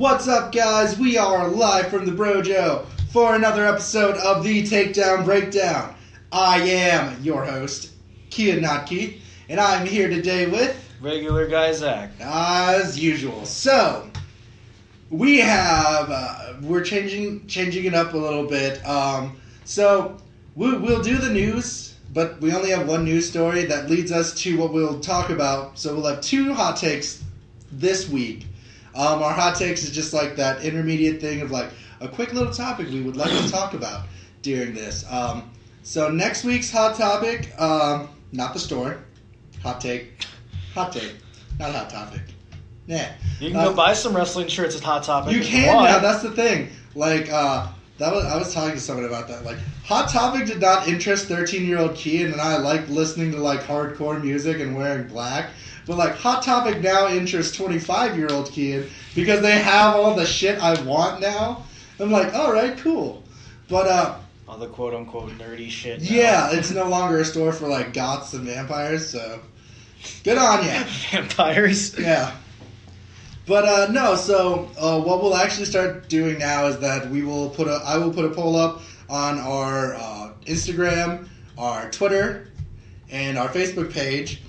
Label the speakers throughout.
Speaker 1: What's up, guys? We are live from the Brojo for another episode of the Takedown Breakdown. I am your host, Kia Notke, and I'm here today with
Speaker 2: regular guy Zach,
Speaker 1: as usual. So we have we're changing it up a little bit. So we'll do the news, but we only have one news story that leads us to what we'll talk about. So we'll have two hot takes this week. Our hot takes is just like that intermediate thing of like a quick little topic we would like to talk about during this. So next week's hot topic, not the store, hot take, not hot topic. Nah.
Speaker 2: You can go buy some wrestling shirts at Hot Topic.
Speaker 1: You can now. That's the thing. Like I was talking to someone about that. Like Hot Topic did not interest 13-year-old Kian, and I like listening to like hardcore music and wearing black. But like Hot Topic now interests 25-year-old Kian because they have all the shit I want now. I'm like, all right, cool. But
Speaker 2: all the quote-unquote nerdy shit now.
Speaker 1: Yeah, it's no longer a store for like goths and vampires. So good on ya.
Speaker 2: Vampires.
Speaker 1: Yeah. But no. So what we'll actually start doing now is that I will put a poll up on our Instagram, our Twitter, and our Facebook page.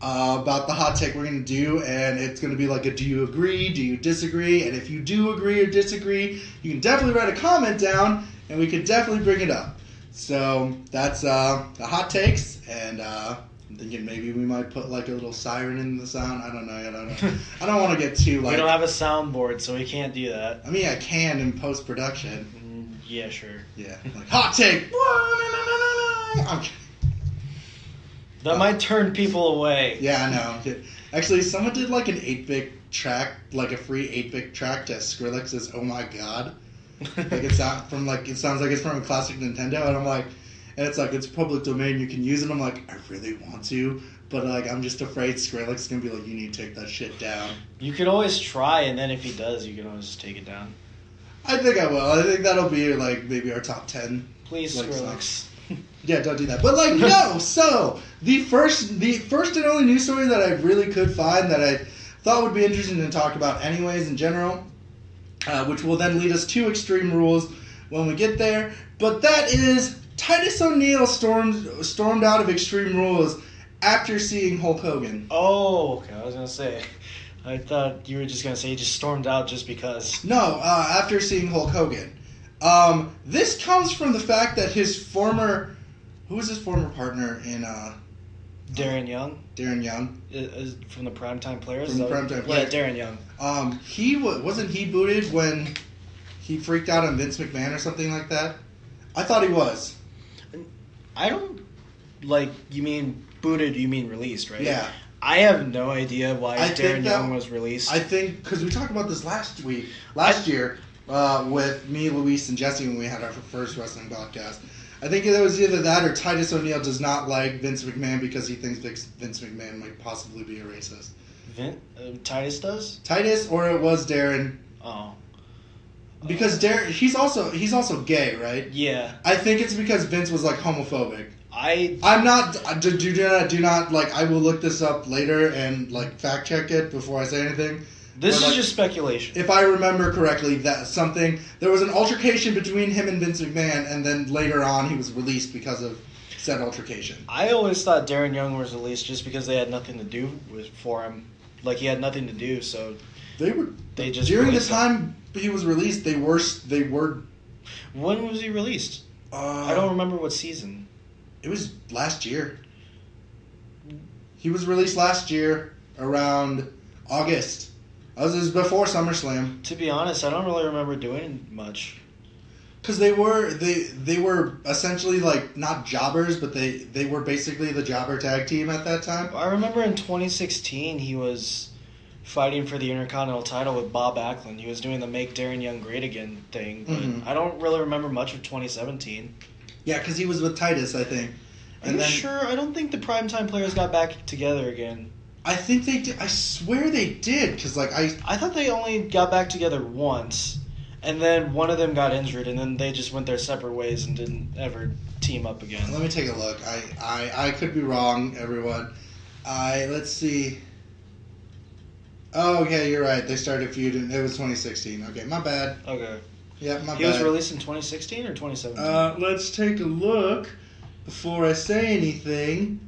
Speaker 1: About the hot take we're going to do, and it's going to be like a do you agree, do you disagree, and if you do agree or disagree, you can definitely write a comment down, and we could definitely bring it up. So that's the hot takes, and I'm thinking maybe we might put like a little siren in the sound. I don't know. I don't want to get too like...
Speaker 2: We don't have a soundboard, so we can't do that.
Speaker 1: I mean, I can in post-production.
Speaker 2: Yeah, sure.
Speaker 1: Yeah, like hot take! I'm kidding.
Speaker 2: That might turn people away.
Speaker 1: Yeah, I know. Actually, someone did like an 8-bit track, like a free 8-bit track to Skrillex's "Oh My God." Like it sounds like it's from a classic Nintendo, and I'm like, and it's like it's public domain, you can use it. I'm like, I really want to, but like I'm just afraid Skrillex is gonna be like, you need to take that shit down.
Speaker 2: You could always try, and then if he does, you can always just take it down.
Speaker 1: I think I will. I think that'll be like maybe our top 10.
Speaker 2: Please,
Speaker 1: like,
Speaker 2: Skrillex.
Speaker 1: Yeah, don't do that. But like, no. So the first and only news story that I really could find that I thought would be interesting to talk about, anyways, in general, which will then lead us to Extreme Rules when we get there. But that is Titus O'Neil stormed out of Extreme Rules after seeing Hulk Hogan.
Speaker 2: Oh, okay. I was gonna say. I thought you were just gonna say he just stormed out just because.
Speaker 1: No, after seeing Hulk Hogan. This comes from the fact that who was his former partner in,
Speaker 2: Darren Young?
Speaker 1: Darren Young.
Speaker 2: From the Primetime Players?
Speaker 1: From the Primetime Players.
Speaker 2: Yeah, Darren Young.
Speaker 1: Wasn't he booted when he freaked out on Vince McMahon or something like that? I thought he was.
Speaker 2: I don't, you mean booted, you mean released, right?
Speaker 1: Yeah.
Speaker 2: I have no idea why Darren Young was released.
Speaker 1: I think, because we talked about this last year, with me, Luis, and Jesse when we had our first wrestling podcast. I think it was either that or Titus O'Neil does not like Vince McMahon because he thinks Vince McMahon might possibly be a racist.
Speaker 2: Titus does?
Speaker 1: Titus, or it was Darren.
Speaker 2: Oh.
Speaker 1: Because Darren, he's also gay, right?
Speaker 2: Yeah.
Speaker 1: I think it's because Vince was like homophobic.
Speaker 2: I'm
Speaker 1: not. Do not like. I will look this up later and like fact check it before I say anything.
Speaker 2: This is just speculation.
Speaker 1: If I remember correctly, there was an altercation between him and Vince McMahon, and then later on he was released because of said altercation.
Speaker 2: I always thought Darren Young was released just because they had nothing to do for him. Like he had nothing to do, so they just
Speaker 1: during the time he was released. They were.
Speaker 2: When was he released? I don't remember what season.
Speaker 1: It was last year. He was released last year around August. It was before SummerSlam.
Speaker 2: To be honest, I don't really remember doing much.
Speaker 1: Because they were essentially like not jobbers, but they were basically the jobber tag team at that time.
Speaker 2: I remember in 2016 he was fighting for the Intercontinental title with Bob Backlund. He was doing the Make Darren Young Great Again thing, but I don't really remember much of 2017.
Speaker 1: Yeah, because he was with Titus, I think.
Speaker 2: And sure? I don't think the Primetime Players got back together again.
Speaker 1: I think they did. I swear they did, because like I
Speaker 2: thought they only got back together once, and then one of them got injured, and then they just went their separate ways and didn't ever team up again.
Speaker 1: Let me take a look. I could be wrong, everyone. Let's see. Oh, okay, you're right. They started feuding. It was 2016. Okay, my bad.
Speaker 2: Okay.
Speaker 1: Yeah, my bad.
Speaker 2: He was released in 2016 or 2017?
Speaker 1: Let's take a look before I say anything.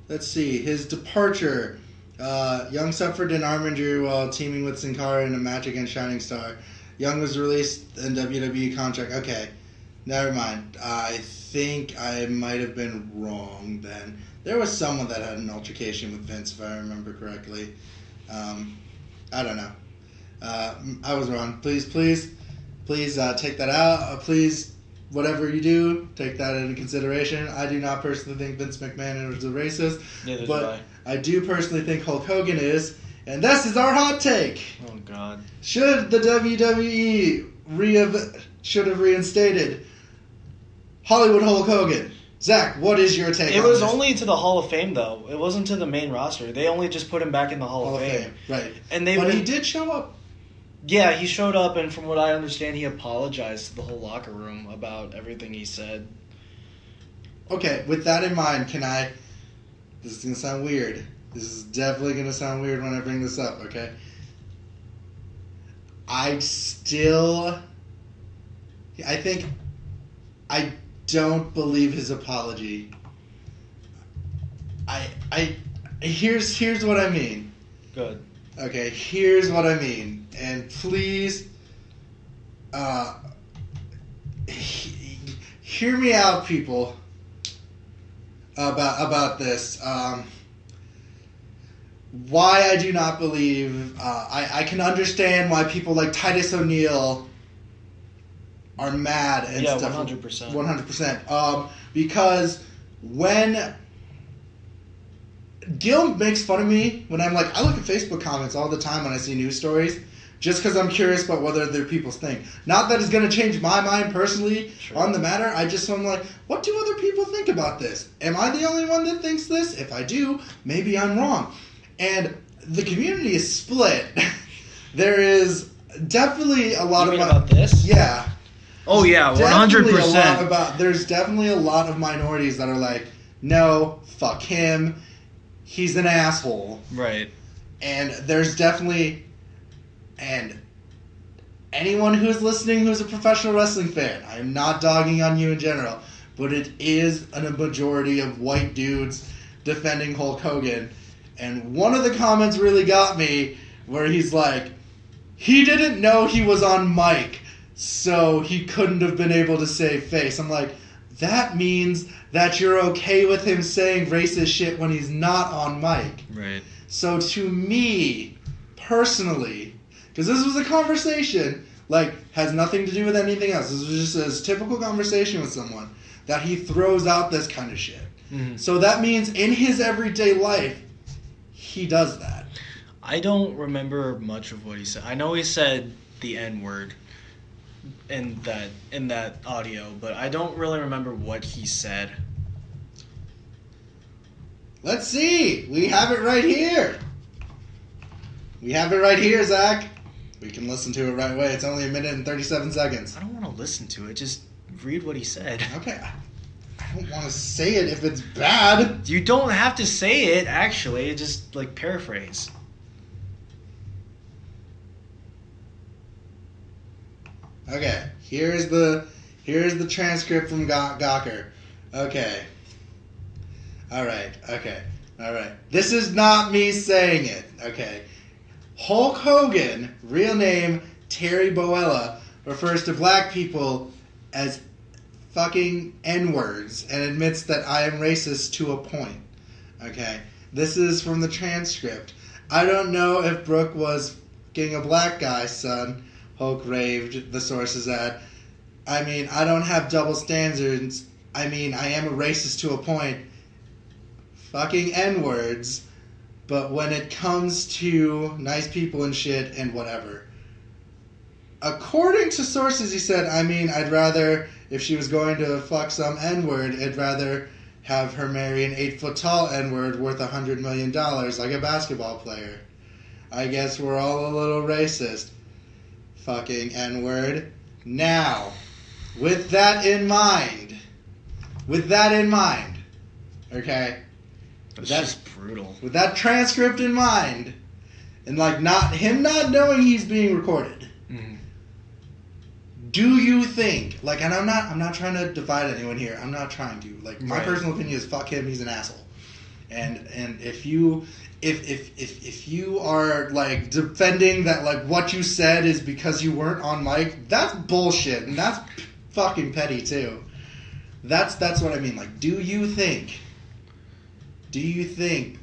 Speaker 1: Let's see. His departure. Young suffered an arm injury while teaming with Sin Cara in a match against Shining Star. Young was released in WWE contract. Okay, never mind. I think I might have been wrong then. There was someone that had an altercation with Vince, if I remember correctly. I don't know. I was wrong. Please take that out. Please, whatever you do, take that into consideration. I do not personally think Vince McMahon is a racist.
Speaker 2: Neither
Speaker 1: but
Speaker 2: do I.
Speaker 1: I do personally think Hulk Hogan is. And this is our hot take.
Speaker 2: Oh, God.
Speaker 1: Should the WWE should have reinstated Hollywood Hulk Hogan? Zach, what is your take on
Speaker 2: It was
Speaker 1: this?
Speaker 2: only to the Hall of Fame, though. It wasn't to the main roster. They only just put him back in the Hall of Fame.
Speaker 1: Right.
Speaker 2: And
Speaker 1: But he did show up.
Speaker 2: Yeah, he showed up, and from what I understand, he apologized to the whole locker room about everything he said.
Speaker 1: Okay, with that in mind, this is going to sound weird. This is definitely going to sound weird when I bring this up, okay? I don't believe his apology. Here's what I mean.
Speaker 2: Good.
Speaker 1: Okay, here's what I mean. And please, hear me out, people, about this. Why I do not believe... I can understand why people like Titus O'Neil are mad and stuff.
Speaker 2: 100%.
Speaker 1: 100%. Because when... Gil makes fun of me when I'm like... I look at Facebook comments all the time when I see news stories, just because I'm curious about what other people's think. Not that it's going to change my mind personally on the matter. I'm like, what do other people think about this? Am I the only one that thinks this? If I do, maybe I'm wrong. And the community is split. There is definitely a lot
Speaker 2: about this?
Speaker 1: Yeah.
Speaker 2: Oh yeah, 100%.
Speaker 1: There's definitely a lot of minorities that are like, no, fuck him. He's an asshole.
Speaker 2: Right.
Speaker 1: And there's definitely, and anyone who's listening who's a professional wrestling fan, I am not dogging on you in general, but it is a majority of white dudes defending Hulk Hogan. And one of the comments really got me, where he's like, he didn't know he was on mic, so he couldn't have been able to save face. I'm like, that means that you're okay with him saying racist shit when he's not on mic.
Speaker 2: Right.
Speaker 1: So to me, personally, because this was a conversation, like, has nothing to do with anything else. This was just a typical conversation with someone, that he throws out this kind of shit.
Speaker 2: Mm-hmm.
Speaker 1: So that means in his everyday life, he does that.
Speaker 2: I don't remember much of what he said. I know he said the N-word in that audio, but I don't really remember what he said.
Speaker 1: Let's see. We have it right here. We have it right here, Zach. We can listen to it right away. It's only 1 minute and 37 seconds.
Speaker 2: I don't want to listen to it. Just read what he said.
Speaker 1: Okay. I don't want to say it if it's bad.
Speaker 2: You don't have to say it, actually. Just, like, paraphrase.
Speaker 1: Okay. Here's the transcript from Gawker. Okay. Alright. Okay. Alright. This is not me saying it. Okay. Hulk Hogan, real name Terry Boella, refers to black people as fucking N-words and admits that I am racist to a point. Okay. This is from the transcript. I don't know if Brooke was getting a black guy, son, Hulk raved, the sources add. I mean, I don't have double standards. I mean, I am a racist to a point. Fucking N-words. But when it comes to nice people and shit and whatever. According to sources, he said, I mean, I'd rather, if she was going to fuck some N-word, I'd rather have her marry an 8-foot-tall N-word worth $100 million like a basketball player. I guess we're all a little racist. Fucking N-word. Now, with that in mind, Okay?
Speaker 2: It's just brutal.
Speaker 1: With that transcript in mind, and like not knowing he's being recorded, do you think, like, and I'm not trying to divide anyone here. I'm not trying to. Like, my personal opinion is fuck him, he's an asshole. And if you are like defending that like what you said is because you weren't on mic, that's bullshit, and that's fucking petty too. That's what I mean. Like, do you think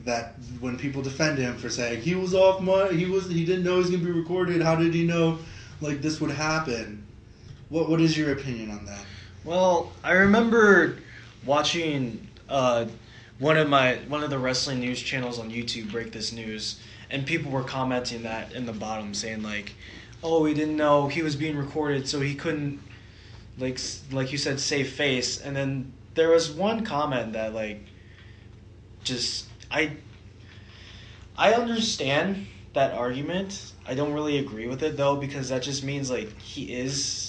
Speaker 1: that when people defend him for saying he was off mic, he didn't know he was gonna be recorded, how did he know like this would happen? What is your opinion on that?
Speaker 2: Well, I remember watching one of the wrestling news channels on YouTube break this news, and people were commenting that in the bottom, saying like, "Oh, he didn't know he was being recorded, so he couldn't, like you said, save face." And then there was one comment that like, just I understand that argument. I don't really agree with it though, because that just means like he is.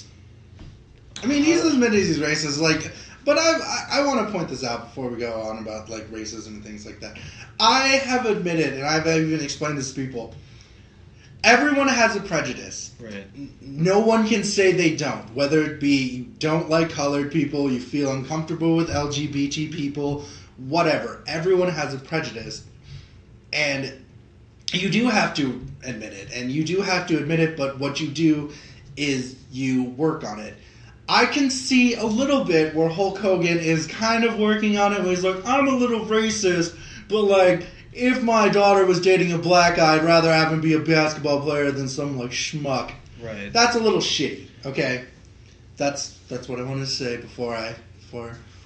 Speaker 1: I mean, he's admitted he's racist, like, but I want to point this out before we go on about, like, racism and things like that. I have admitted, and I've even explained this to people, everyone has a prejudice.
Speaker 2: Right.
Speaker 1: No one can say they don't, whether it be you don't like colored people, you feel uncomfortable with LGBT people, whatever. Everyone has a prejudice, and you do have to admit it, but what you do is you work on it. I can see a little bit where Hulk Hogan is kind of working on it, where he's like, I'm a little racist, but like, if my daughter was dating a black guy, I'd rather have him be a basketball player than some like schmuck.
Speaker 2: Right.
Speaker 1: That's a little shitty, okay? That's what I want to say before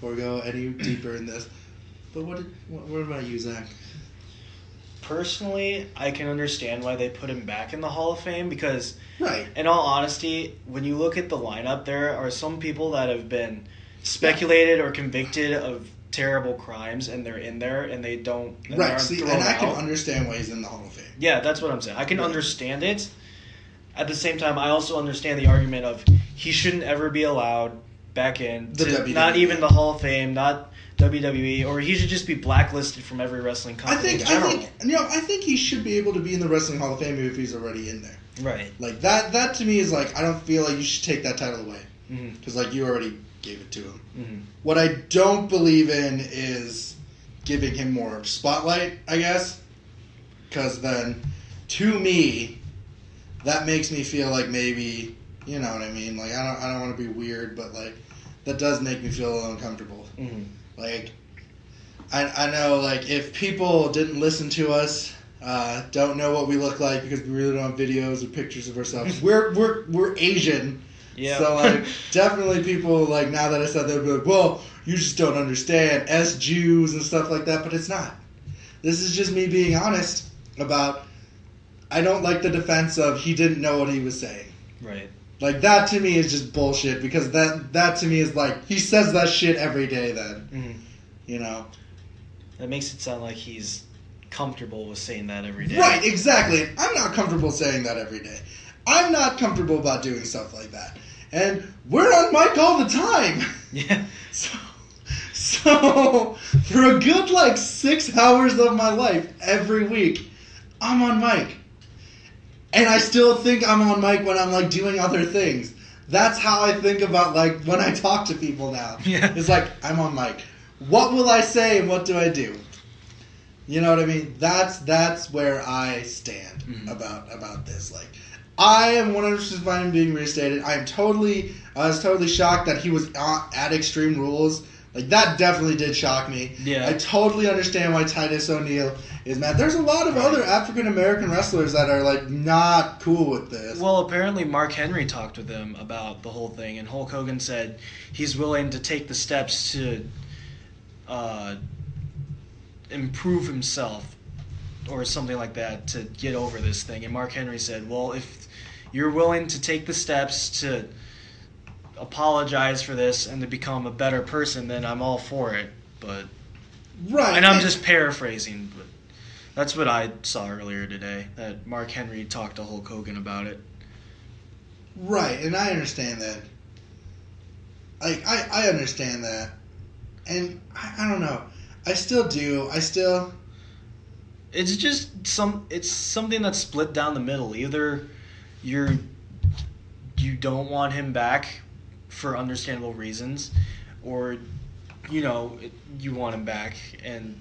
Speaker 1: we go any deeper in this. But what about you, Zach?
Speaker 2: Personally, I can understand why they put him back in the Hall of Fame because,
Speaker 1: right.
Speaker 2: In all honesty, when you look at the lineup, there are some people that have been speculated or convicted of terrible crimes, and they're in there, and they don't. And
Speaker 1: right. See, and I can understand why he's in the Hall of Fame.
Speaker 2: Yeah, that's what I'm saying. I can understand it. At the same time, I also understand the argument of he shouldn't ever be allowed back in to not even the Hall of Fame, not WWE, or he should just be blacklisted from every wrestling company in general.
Speaker 1: I think he should be able to be in the Wrestling Hall of Fame if he's already in there.
Speaker 2: Right.
Speaker 1: Like, that to me is like, I don't feel like you should take that title away. Because, like, you already gave it to him. Mm-hmm. What I don't believe in is giving him more spotlight, I guess. Because then, to me, that makes me feel like maybe, you know what I mean? Like, I don't want to be weird, but, like, that does make me feel a little uncomfortable. Mm-hmm. Like, I know, like, if people didn't listen to us, don't know what we look like because we really don't have videos or pictures of ourselves. We're Asian.
Speaker 2: Yeah.
Speaker 1: So, like, definitely people, like, now that I said that, they'll be like, well, you just don't understand Jews and stuff like that, but it's not. This is just me being honest about, I don't like the defense of he didn't know what he was saying.
Speaker 2: Right.
Speaker 1: Like, that to me is just bullshit, because that to me is like, he says that shit every day then. Mm-hmm. You know?
Speaker 2: That makes it sound like he's comfortable with saying that every day.
Speaker 1: Right, exactly. I'm not comfortable saying that every day. I'm not comfortable about doing stuff like that. And we're on mic all the time.
Speaker 2: Yeah.
Speaker 1: So for a good, like, 6 hours of my life, every week, I'm on mic. And I still think I'm on mic when I'm, like, doing other things. That's how I think about, like, when I talk to people now.
Speaker 2: Yeah.
Speaker 1: It's like, I'm on mic. What will I say and what do I do? You know what I mean? That's where I stand about this. Like, I am 100% fine being reinstated. I was totally shocked that he was at Extreme Rules. Like, that definitely did shock me.
Speaker 2: Yeah.
Speaker 1: I totally understand why Titus O'Neil is mad. There's a lot of other African American wrestlers that are, like, not cool with this.
Speaker 2: Well, apparently Mark Henry talked with him about the whole thing, and Hulk Hogan said he's willing to take the steps to improve himself or something like that to get over this thing. And Mark Henry said, well, if you're willing to take the steps to apologize for this and to become a better person, then I'm all for it. But
Speaker 1: right,
Speaker 2: and I'm just paraphrasing, but that's what I saw earlier today, that Mark Henry talked to Hulk Hogan about it.
Speaker 1: Right, and I understand that. I understand that. And I don't know. I still do.
Speaker 2: It's just it's something that's split down the middle. Either you don't want him back for understandable reasons, or you want him back, and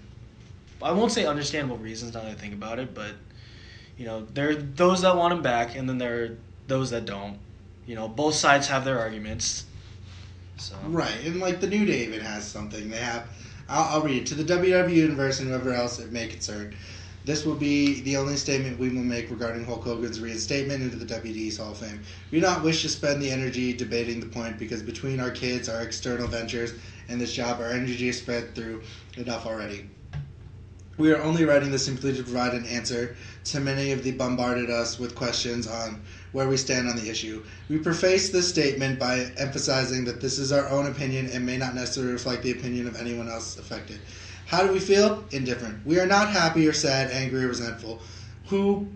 Speaker 2: I won't say understandable reasons now that I think about it, but there are those that want him back, and then there are those that don't. Both sides have their arguments. So
Speaker 1: right, and like the New Day even has something. They have. I'll read it to the WWE Universe and whoever else it may concern. This will be the only statement we will make regarding Hulk Hogan's reinstatement into the WWE's Hall of Fame. We do not wish to spend the energy debating the point because between our kids, our external ventures, and this job, our energy is spread through enough already. We are only writing this simply to provide an answer to many of the bombarded us with questions on where we stand on the issue. We preface this statement by emphasizing that this is our own opinion and may not necessarily reflect the opinion of anyone else affected. How do we feel? Indifferent. We are not happy or sad, angry or resentful. Who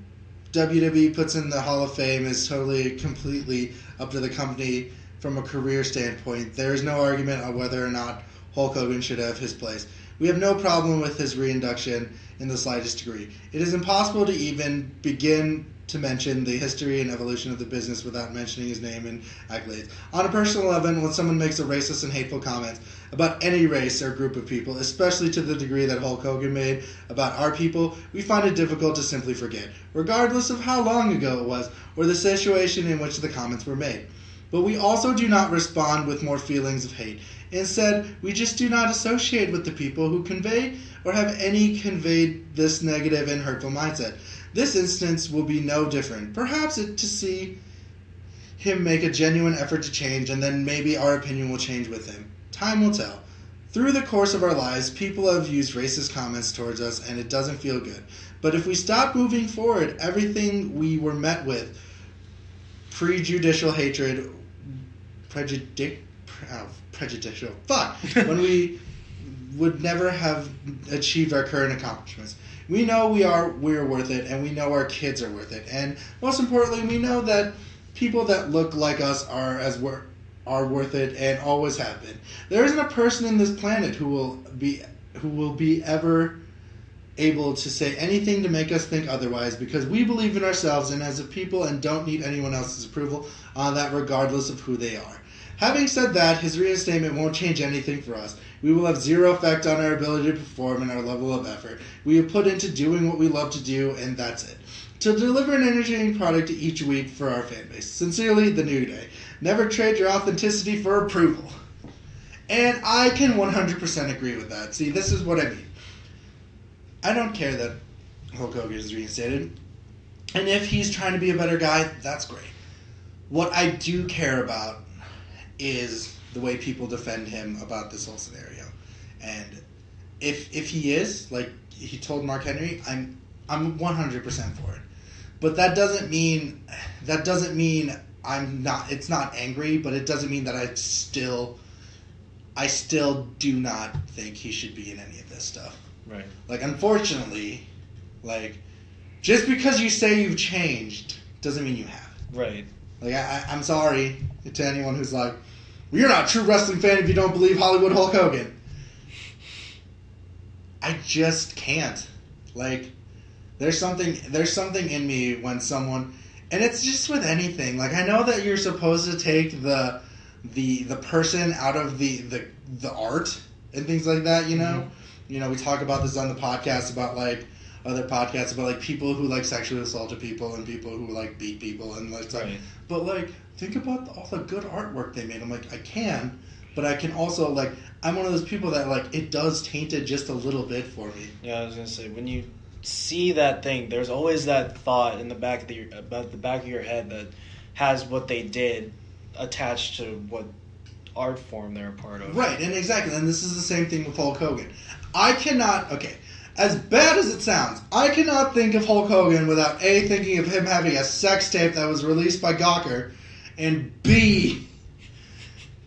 Speaker 1: WWE puts in the Hall of Fame is totally, completely up to the company from a career standpoint. There is no argument on whether or not Hulk Hogan should have his place. We have no problem with his reinduction in the slightest degree. It is impossible to even begin to mention the history and evolution of the business without mentioning his name and accolades. On a personal level, when someone makes a racist and hateful comment about any race or group of people, especially to the degree that Hulk Hogan made about our people, we find it difficult to simply forget, regardless of how long ago it was or the situation in which the comments were made. But we also do not respond with more feelings of hate. Instead, we just do not associate with the people who convey or have any conveyed this negative and hurtful mindset. This instance will be no different. Perhaps to see him make a genuine effort to change, and then maybe our opinion will change with him. Time will tell. Through the course of our lives, people have used racist comments towards us, and it doesn't feel good. But if we stop moving forward, everything we were met with, prejudicial hatred, prejudicial, when we would never have achieved our current accomplishments. We know we're worth it, and we know our kids are worth it, and most importantly, we know that people that look like us are worth it and always have been. There isn't a person in this planet who will be ever able to say anything to make us think otherwise, because we believe in ourselves and as a people and don't need anyone else's approval on that, regardless of who they are. Having said that, his reinstatement won't change anything for us. We will have zero effect on our ability to perform and our level of effort we have put into doing what we love to do, and that's it. To deliver an entertaining product each week for our fan base. Sincerely, The New Day. Never trade your authenticity for approval. And I can 100% agree with that. See, this is what I mean. I don't care that Hulk Hogan is reinstated. And if he's trying to be a better guy, that's great. What I do care about is the way people defend him about this whole scenario. And if he is, like he told Mark Henry, I'm 100% for it. But that doesn't mean I'm not, it's not angry, but it doesn't mean that I still do not think he should be in any of this stuff.
Speaker 2: Right.
Speaker 1: Like, unfortunately, like, just because you say you've changed doesn't mean you have.
Speaker 2: Right.
Speaker 1: Like, I'm sorry to anyone who's like, well, you're not a true wrestling fan if you don't believe Hollywood Hulk Hogan. I just can't. Like, there's something in me when someone, and it's just with anything. Like, I know that you're supposed to take the person out of the art and things like that, you know? Mm-hmm. You know, we talk about this on the podcast about, like, other podcasts about, like, people who, like, sexually assaulted people and people who, like, beat people and, like, right. But, like, think about all the good artwork they made. I'm like, I can, but I can also, like, I'm one of those people that, like, it does taint it just a little bit for me.
Speaker 2: Yeah, I was going to say, when you see that thing, there's always that thought in the back of your head that has what they did attached to what art form they're a part of.
Speaker 1: Right, and exactly, and this is the same thing with Hulk Hogan. I cannot, as bad as it sounds, I cannot think of Hulk Hogan without A, thinking of him having a sex tape that was released by Gawker, and B,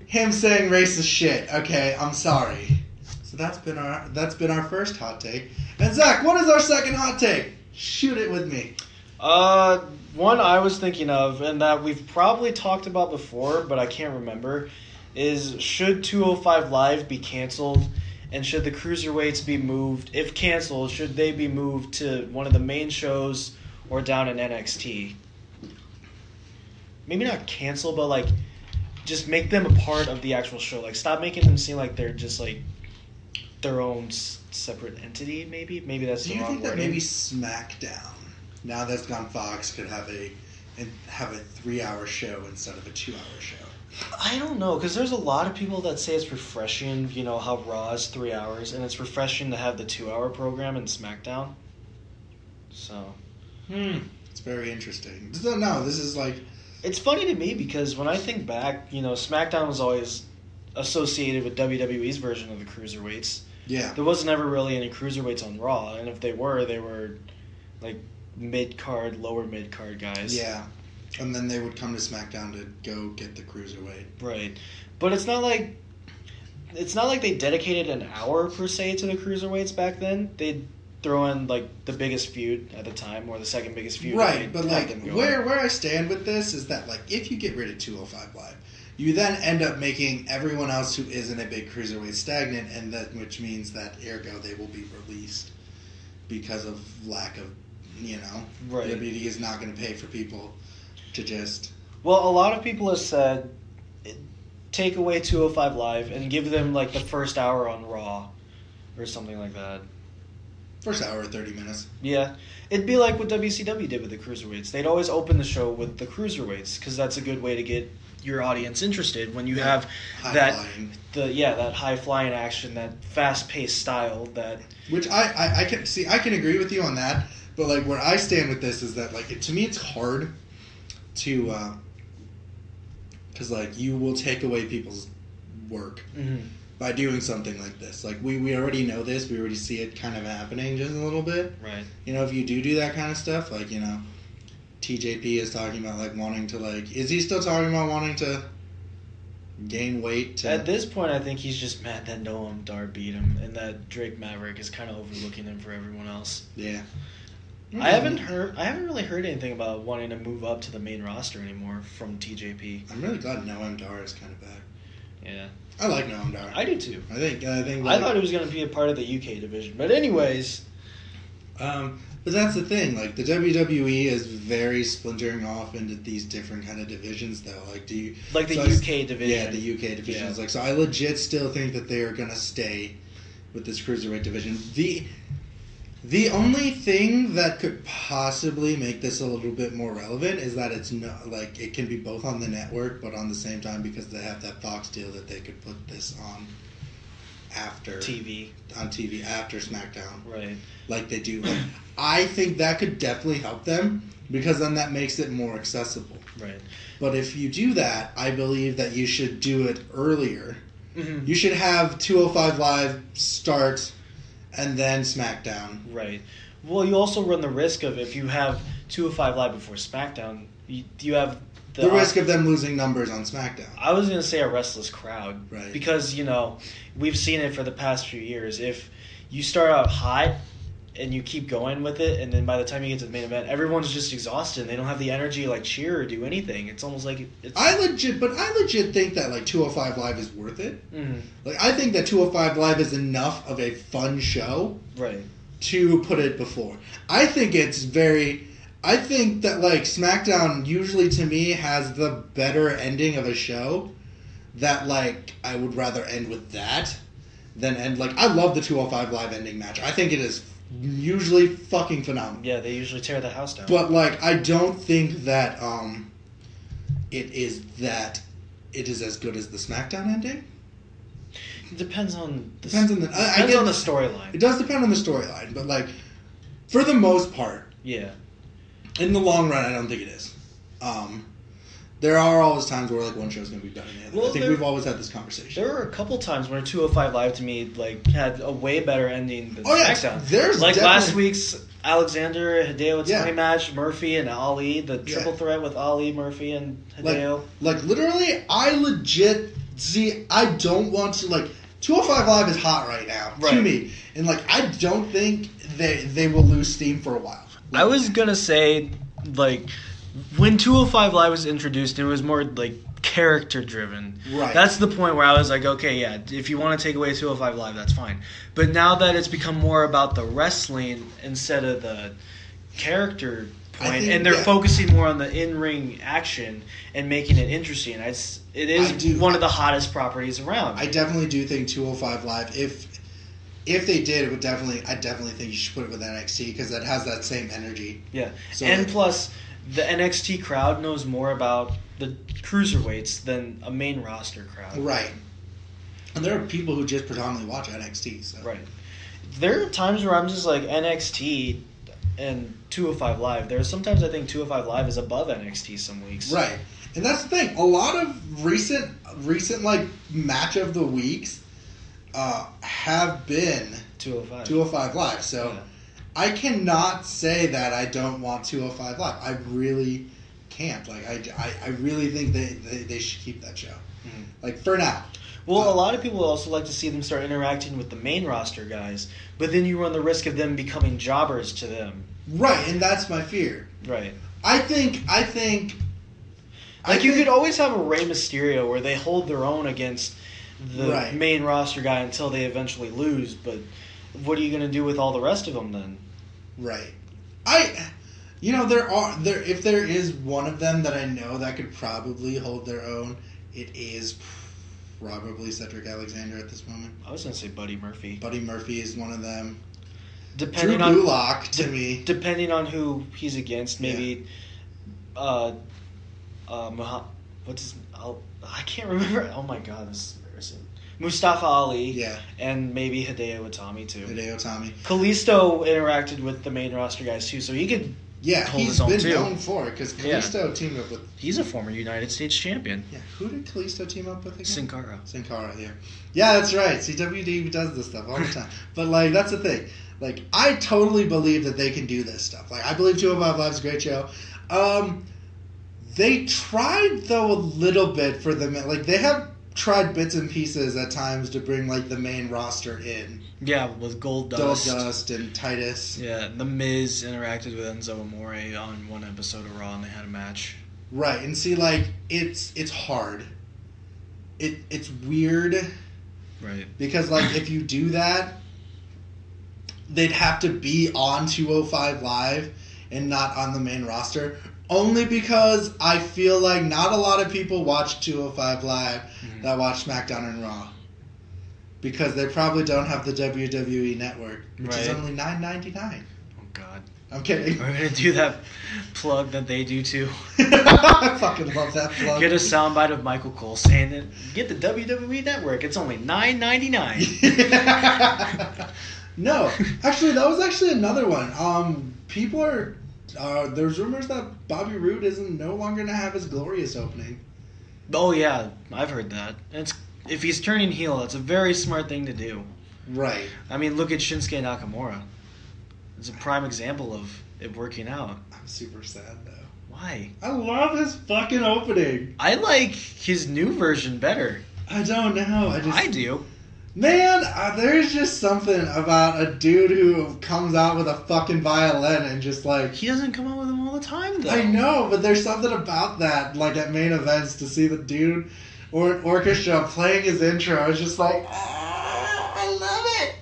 Speaker 1: him saying racist shit. Okay, I'm sorry. So that's been our first hot take. And Zach, what is our second hot take? Shoot it with me.
Speaker 2: One I was thinking of, and that we've probably talked about before, but I can't remember, is should 205 Live be canceled And should the cruiserweights be moved? If canceled, should they be moved to one of the main shows or down in NXT? Maybe not cancel, but like just make them a part of the actual show. Like stop making them seem like they're just like their own separate entity. Maybe that's the wrong word.
Speaker 1: Do you think that maybe SmackDown, now that it's gone Fox, could have a 3-hour show instead of a 2-hour show?
Speaker 2: I don't know, because there's a lot of people that say it's refreshing, you know, how Raw is 3 hours, and it's refreshing to have the 2-hour program in SmackDown. So,
Speaker 1: It's very interesting. No, this is like...
Speaker 2: It's funny to me because when I think back, you know, SmackDown was always associated with WWE's version of the Cruiserweights.
Speaker 1: Yeah.
Speaker 2: There wasn't ever really any Cruiserweights on Raw, and if they were like mid-card, lower mid-card guys.
Speaker 1: Yeah. And then they would come to SmackDown to go get the Cruiserweight.
Speaker 2: Right. But it's not like they dedicated an hour per se to the Cruiserweights back then. They'd throw in like the biggest feud at the time or the second biggest feud.
Speaker 1: Right, but like where I stand with this is that like if you get rid of 205 Live, you then end up making everyone else who isn't a big cruiserweight stagnant, and that which means that ergo they will be released because of lack of, you know,
Speaker 2: right.
Speaker 1: WWE is not going to pay for people to just...
Speaker 2: Well, a lot of people have said take away 205 Live and give them like the first hour on Raw or something like that.
Speaker 1: First hour, 30 minutes.
Speaker 2: Yeah. It'd be like what WCW did with the Cruiserweights. They'd always open the show with the Cruiserweights because that's a good way to get your audience interested when you have that high-flying action, that fast-paced style that...
Speaker 1: Which I can agree with you on that, but like where I stand with this is that like to me it's hard to... because like you will take away people's work. Mm-hmm. By doing something like this. Like, we already know this. We already see it kind of happening just a little bit.
Speaker 2: Right.
Speaker 1: You know, if you do that kind of stuff, like, you know, TJP is talking about, like, wanting to, like... Is he still talking about wanting to gain weight?
Speaker 2: At this point, I think he's just mad that Noam Dar beat him and that Drake Maverick is kind of overlooking him for everyone else.
Speaker 1: Yeah.
Speaker 2: I haven't really heard anything about wanting to move up to the main roster anymore from TJP.
Speaker 1: I'm really glad Noam Dar is kind of back.
Speaker 2: Yeah.
Speaker 1: I like Noam Dar.
Speaker 2: I do too.
Speaker 1: I think.
Speaker 2: I thought he was going to be a part of the UK division, but anyways.
Speaker 1: But that's the thing. Like the WWE is very splintering off into these different kind of divisions, though. Like, do you
Speaker 2: like the UK division?
Speaker 1: Yeah, the UK division is like. So I legit still think that they are going to stay with this cruiserweight division. The only thing that could possibly make this a little bit more relevant is that it's not like it can be both on the network, but on the same time because they have that Fox deal that they could put this on after
Speaker 2: TV
Speaker 1: after SmackDown,
Speaker 2: right?
Speaker 1: Like they do. Like, I think that could definitely help them because then that makes it more accessible,
Speaker 2: right?
Speaker 1: But if you do that, I believe that you should do it earlier.
Speaker 2: Mm-hmm.
Speaker 1: You should have 205 Live start. And then SmackDown.
Speaker 2: Right. Well, you also run the risk of if you have 205 Live before SmackDown, you have
Speaker 1: the risk of them losing numbers on SmackDown.
Speaker 2: I was going to say a restless crowd.
Speaker 1: Right.
Speaker 2: Because, you know, we've seen it for the past few years. If you start out hot and you keep going with it, and then by the time you get to the main event, everyone's just exhausted. They don't have the energy to, like, cheer or do anything. It's almost like it's...
Speaker 1: I legit think that, like, 205 Live is worth it.
Speaker 2: Mm-hmm.
Speaker 1: Like, I think that 205 Live is enough of a fun show
Speaker 2: right.
Speaker 1: to put it before. I think that, like, SmackDown usually, to me, has the better ending of a show that, like, I would rather end with that than end... Like, I love the 205 Live ending match. I think it is... usually fucking phenomenal.
Speaker 2: Yeah, they usually tear the house down.
Speaker 1: But like, I don't think that it is as good as the SmackDown ending.
Speaker 2: It depends on the storyline.
Speaker 1: It does depend on the storyline, but like, for the most part,
Speaker 2: yeah.
Speaker 1: In the long run, I don't think it is. There are always times where like one show's going to be better than the other. Well, I think we've always had this conversation.
Speaker 2: There were a couple times where 205 Live to me like had a way better ending than SmackDown.
Speaker 1: There's
Speaker 2: like last week's Alexander Hideo Itami match, Murphy and Ali, the triple threat with Ali, Murphy, and Hideo.
Speaker 1: Like literally, I don't want to like 205 Live is hot right now to me, and like I don't think they will lose steam for a while.
Speaker 2: I was gonna say like. when 205 Live was introduced, it was more like character driven.
Speaker 1: Right.
Speaker 2: That's the point where I was like, okay, yeah, if you want to take away 205 Live, that's fine. But now that it's become more about the wrestling instead of the character point, and they're focusing more on the in-ring action and making it interesting, it is one of the hottest properties around.
Speaker 1: I definitely do think 205 Live, if they did, I definitely think you should put it with NXT because it has that same energy.
Speaker 2: Yeah,
Speaker 1: so
Speaker 2: and plus, the NXT crowd knows more about the cruiserweights than a main roster crowd.
Speaker 1: Right. And there are people who just predominantly watch NXT. So.
Speaker 2: Right. There are times where I'm just like NXT and 205 Live. There are sometimes I think 205 Live is above NXT some weeks.
Speaker 1: Right. And that's the thing. A lot of recent like match of the weeks have been 205 Live. So I cannot say that I don't want 205 Live. I really can't. Like I really think they should keep that show. Mm-hmm. Like for now.
Speaker 2: Well, a lot of people also like to see them start interacting with the main roster guys, but then you run the risk of them becoming jobbers to them.
Speaker 1: Right, and that's my fear.
Speaker 2: Right.
Speaker 1: I think
Speaker 2: you could always have a Rey Mysterio where they hold their own against the main roster guy until they eventually lose, but what are you going to do with all the rest of them then?
Speaker 1: Right. If there is one of them that I know that could probably hold their own, it is probably Cedric Alexander at this moment.
Speaker 2: I was going to say Buddy Murphy.
Speaker 1: Buddy Murphy is one of them. Drew
Speaker 2: Gulak,
Speaker 1: to me.
Speaker 2: Depending on who he's against, maybe I can't remember. Oh my god, this is embarrassing. Mustafa Ali, and maybe Hideo Itami too. Kalisto interacted with the main roster guys too, so he could.
Speaker 1: Yeah, he's been known for it because Kalisto teamed up with.
Speaker 2: He's a former United States champion.
Speaker 1: Yeah, who did Kalisto team up with again?
Speaker 2: Sin Cara,
Speaker 1: yeah. Yeah, that's right. CWD does this stuff all the time. But, like, that's the thing. Like, I totally believe that they can do this stuff. Like, I believe 205 Live is a great show. They tried, though, a little bit for them. Like, they have tried bits and pieces at times to bring, like, the main roster in.
Speaker 2: Yeah, with Goldust
Speaker 1: and Titus.
Speaker 2: Yeah, The Miz interacted with Enzo Amore on one episode of Raw, and they had a match.
Speaker 1: Right, and see, like, it's hard. It's weird.
Speaker 2: Right.
Speaker 1: Because, like, if you do that, they'd have to be on 205 Live and not on the main roster. Only because I feel like not a lot of people watch 205 Live that watch SmackDown and Raw. Because they probably don't have the WWE Network, which is only $9.99.
Speaker 2: Oh, God.
Speaker 1: I'm kidding.
Speaker 2: We're going to do that plug that they do, too.
Speaker 1: I fucking love that plug.
Speaker 2: Get a soundbite of Michael Cole saying that, get the WWE Network. It's only $9.99.
Speaker 1: No. Actually, that was actually another one. People are... there's rumors that Bobby Roode isn't no longer going to have his Glorious opening.
Speaker 2: Oh, yeah. I've heard that. If he's turning heel, it's a very smart thing to do.
Speaker 1: Right.
Speaker 2: I mean, look at Shinsuke Nakamura. It's a prime example of it working out.
Speaker 1: I'm super sad, though.
Speaker 2: Why?
Speaker 1: I love his fucking opening.
Speaker 2: I like his new version better.
Speaker 1: I don't know.
Speaker 2: I do.
Speaker 1: Man, there's just something about a dude who comes out with a fucking violin and just like...
Speaker 2: He doesn't come out with them all the time, though.
Speaker 1: I know, but there's something about that, like at main events, to see the dude or an orchestra playing his intro. It's just like, I love it.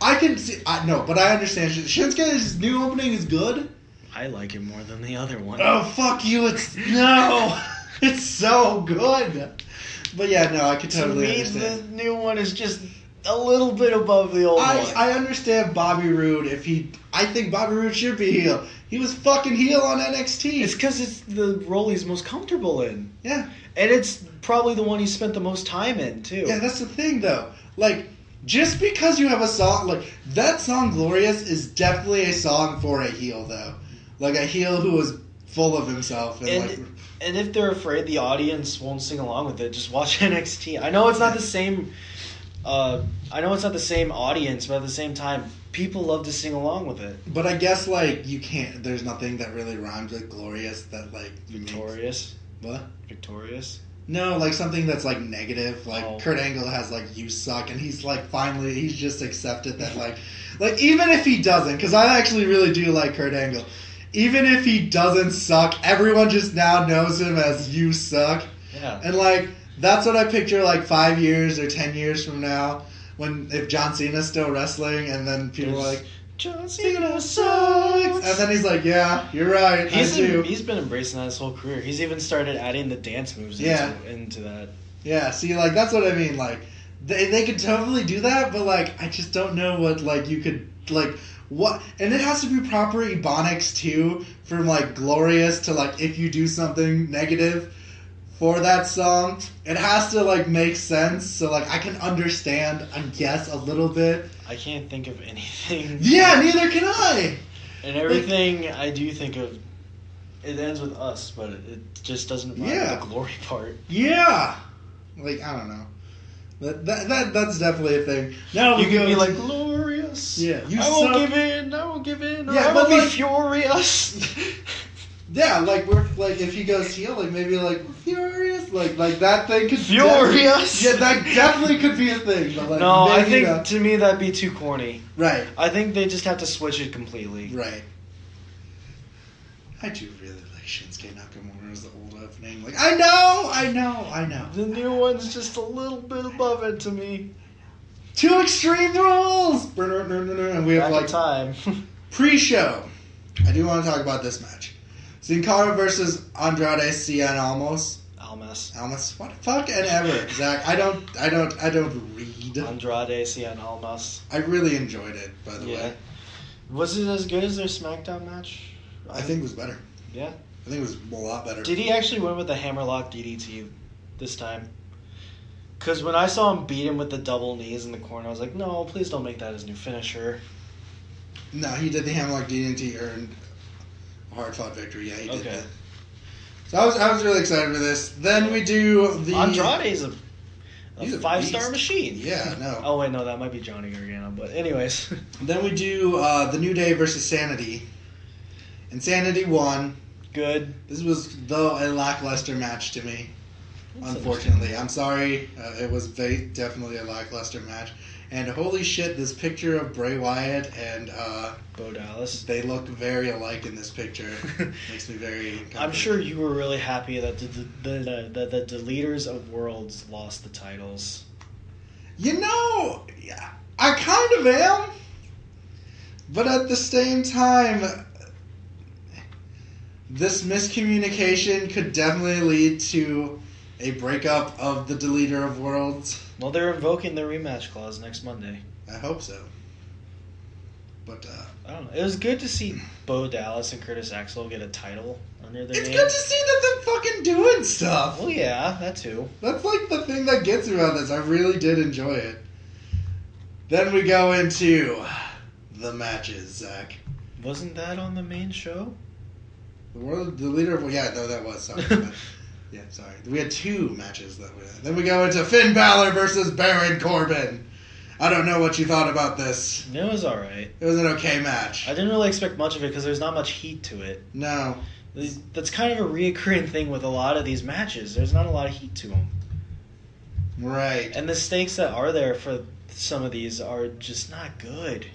Speaker 1: I can see... but I understand. Shinsuke's new opening is good.
Speaker 2: I like it more than the other one.
Speaker 1: Oh, fuck you. It's so good. But yeah, no, I can totally understand.
Speaker 2: The new one is just a little bit above the old one.
Speaker 1: I understand Bobby Roode I think Bobby Roode should be heel. He was fucking heel on NXT.
Speaker 2: It's because it's the role he's most comfortable in.
Speaker 1: Yeah.
Speaker 2: And it's probably the one he spent the most time in, too.
Speaker 1: Yeah, that's the thing, though. Like, just because you have a song, like, that song Glorious is definitely a song for a heel, though. Like, a heel who is full of himself.
Speaker 2: And if they're afraid the audience won't sing along with it, just watch NXT. I know it's not the same. I know it's not the same audience, but at the same time, people love to sing along with it.
Speaker 1: But I guess like you can't. There's nothing that really rhymes with glorious that like
Speaker 2: victorious.
Speaker 1: What?
Speaker 2: Victorious.
Speaker 1: No, like something that's like negative. Like Kurt Angle has like "you suck," and he's like he's just accepted that like even if he doesn't, because I actually really do like Kurt Angle. even if he doesn't suck, everyone just now knows him as you suck.
Speaker 2: Yeah.
Speaker 1: And like that's what I picture like 5 years or 10 years from now if John Cena's still wrestling and then people are like
Speaker 2: John
Speaker 1: Cena sucks, and then he's like, yeah, you're right, I do.
Speaker 2: He's been embracing that his whole career. He's even started adding the dance moves into that.
Speaker 1: Yeah, see, like that's what I mean. Like they could totally do that, but like I just don't know what like you could like what, and it has to be proper ebonics too, from like glorious to like if you do something negative for that song, it has to like make sense. So like I can understand, I guess, a little bit.
Speaker 2: I can't think of anything.
Speaker 1: Yeah, neither can I.
Speaker 2: And everything I do think of, it ends with us, but it just doesn't rhyme with the glory part.
Speaker 1: Yeah. Like I don't know. That's definitely a thing. Now
Speaker 2: you can be like glorious.
Speaker 1: Yeah,
Speaker 2: I won't give in. I won't give in.
Speaker 1: Yeah,
Speaker 2: I
Speaker 1: but
Speaker 2: will be
Speaker 1: like,
Speaker 2: furious.
Speaker 1: Yeah, like we're like if he goes heel, like maybe like furious, like that thing could
Speaker 2: furious.
Speaker 1: Yeah, that definitely could be a thing. But like,
Speaker 2: no, I think to me that'd be too corny.
Speaker 1: Right.
Speaker 2: I think they just have to switch it completely.
Speaker 1: Right. I do really like Shinsuke Nakamura's old opening. Like I know.
Speaker 2: The new one's just a little bit above it to me.
Speaker 1: 2 Extreme Rules, and we have
Speaker 2: Back
Speaker 1: like
Speaker 2: time.
Speaker 1: pre-show. I do want to talk about this match. Sin Cara versus Andrade Cien Almas. What the fuck and ever, Zach? I don't read.
Speaker 2: Andrade Cien Almas.
Speaker 1: I really enjoyed it, by the way.
Speaker 2: Was it as good as their SmackDown match?
Speaker 1: I think it was better.
Speaker 2: Yeah.
Speaker 1: I think it was a lot better.
Speaker 2: Did he actually win with the hammerlock DDT this time? Because when I saw him beat him with the double knees in the corner, I was like, no, please don't make that his new finisher.
Speaker 1: No, he did the hammerlock DDT, earned a hard-fought victory. Yeah, he did that. So I was really excited for this. Then we do the...
Speaker 2: Andrade's a 5-star machine.
Speaker 1: Yeah, no.
Speaker 2: Oh, wait, no, that might be Johnny Gargano. But anyways.
Speaker 1: Then we do the New Day versus Sanity. And Sanity won.
Speaker 2: Good.
Speaker 1: This was, though, a lackluster match to me. Unfortunately. I'm sorry. It was definitely a lackluster match. And holy shit, this picture of Bray Wyatt and
Speaker 2: Bo Dallas,
Speaker 1: they look very alike in this picture. Makes me very...
Speaker 2: I'm sure you were really happy that the Deleters of Worlds lost the titles.
Speaker 1: You know, I kind of am. But at the same time, this miscommunication could definitely lead to a breakup of the Deleter of Worlds.
Speaker 2: Well, they're invoking the rematch clause next Monday.
Speaker 1: I hope so. But,
Speaker 2: I don't know. It was good to see Bo Dallas and Curtis Axel get a title under their name.
Speaker 1: It's good to see that they're fucking doing stuff.
Speaker 2: Well, yeah, that too.
Speaker 1: That's like the thing that gets me about this. I really did enjoy it. Then we go into the matches, Zach.
Speaker 2: Wasn't that on the main show?
Speaker 1: The leader of... Yeah, no, that was. Sorry. Yeah, sorry. We had 2 matches that we had. Then we go into Finn Balor versus Baron Corbin. I don't know what you thought about this.
Speaker 2: It was alright.
Speaker 1: It was an okay match.
Speaker 2: I didn't really expect much of it because there's not much heat to it.
Speaker 1: No.
Speaker 2: That's kind of a reoccurring thing with a lot of these matches. There's not a lot of heat to them.
Speaker 1: Right.
Speaker 2: And the stakes that are there for some of these are just not good.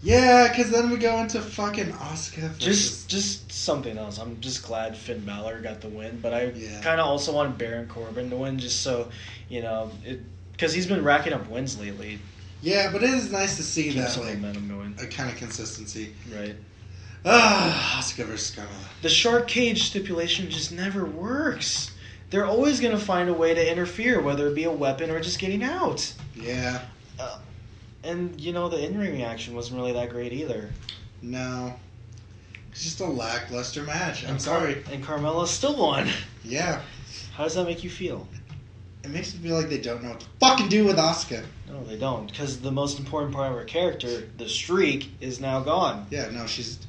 Speaker 1: Yeah, because then we go into fucking Asuka.
Speaker 2: Just something else. I'm just glad Finn Balor got the win, but I kind of also wanted Baron Corbin to win just so, because he's been racking up wins lately.
Speaker 1: Yeah, but it is nice to see that
Speaker 2: momentum going.
Speaker 1: A kind of consistency.
Speaker 2: Right.
Speaker 1: Asuka versus Carmella.
Speaker 2: The shark cage stipulation just never works. They're always going to find a way to interfere, whether it be a weapon or just getting out.
Speaker 1: Yeah.
Speaker 2: And, the in-ring action wasn't really that great either.
Speaker 1: No. It's just a lackluster match. I'm sorry.
Speaker 2: And Carmella still won.
Speaker 1: Yeah.
Speaker 2: How does that make you feel?
Speaker 1: It makes me feel like they don't know what to fucking do with Asuka.
Speaker 2: No, they don't. Because the most important part of her character, the streak, is now gone.
Speaker 1: Yeah, no, she's...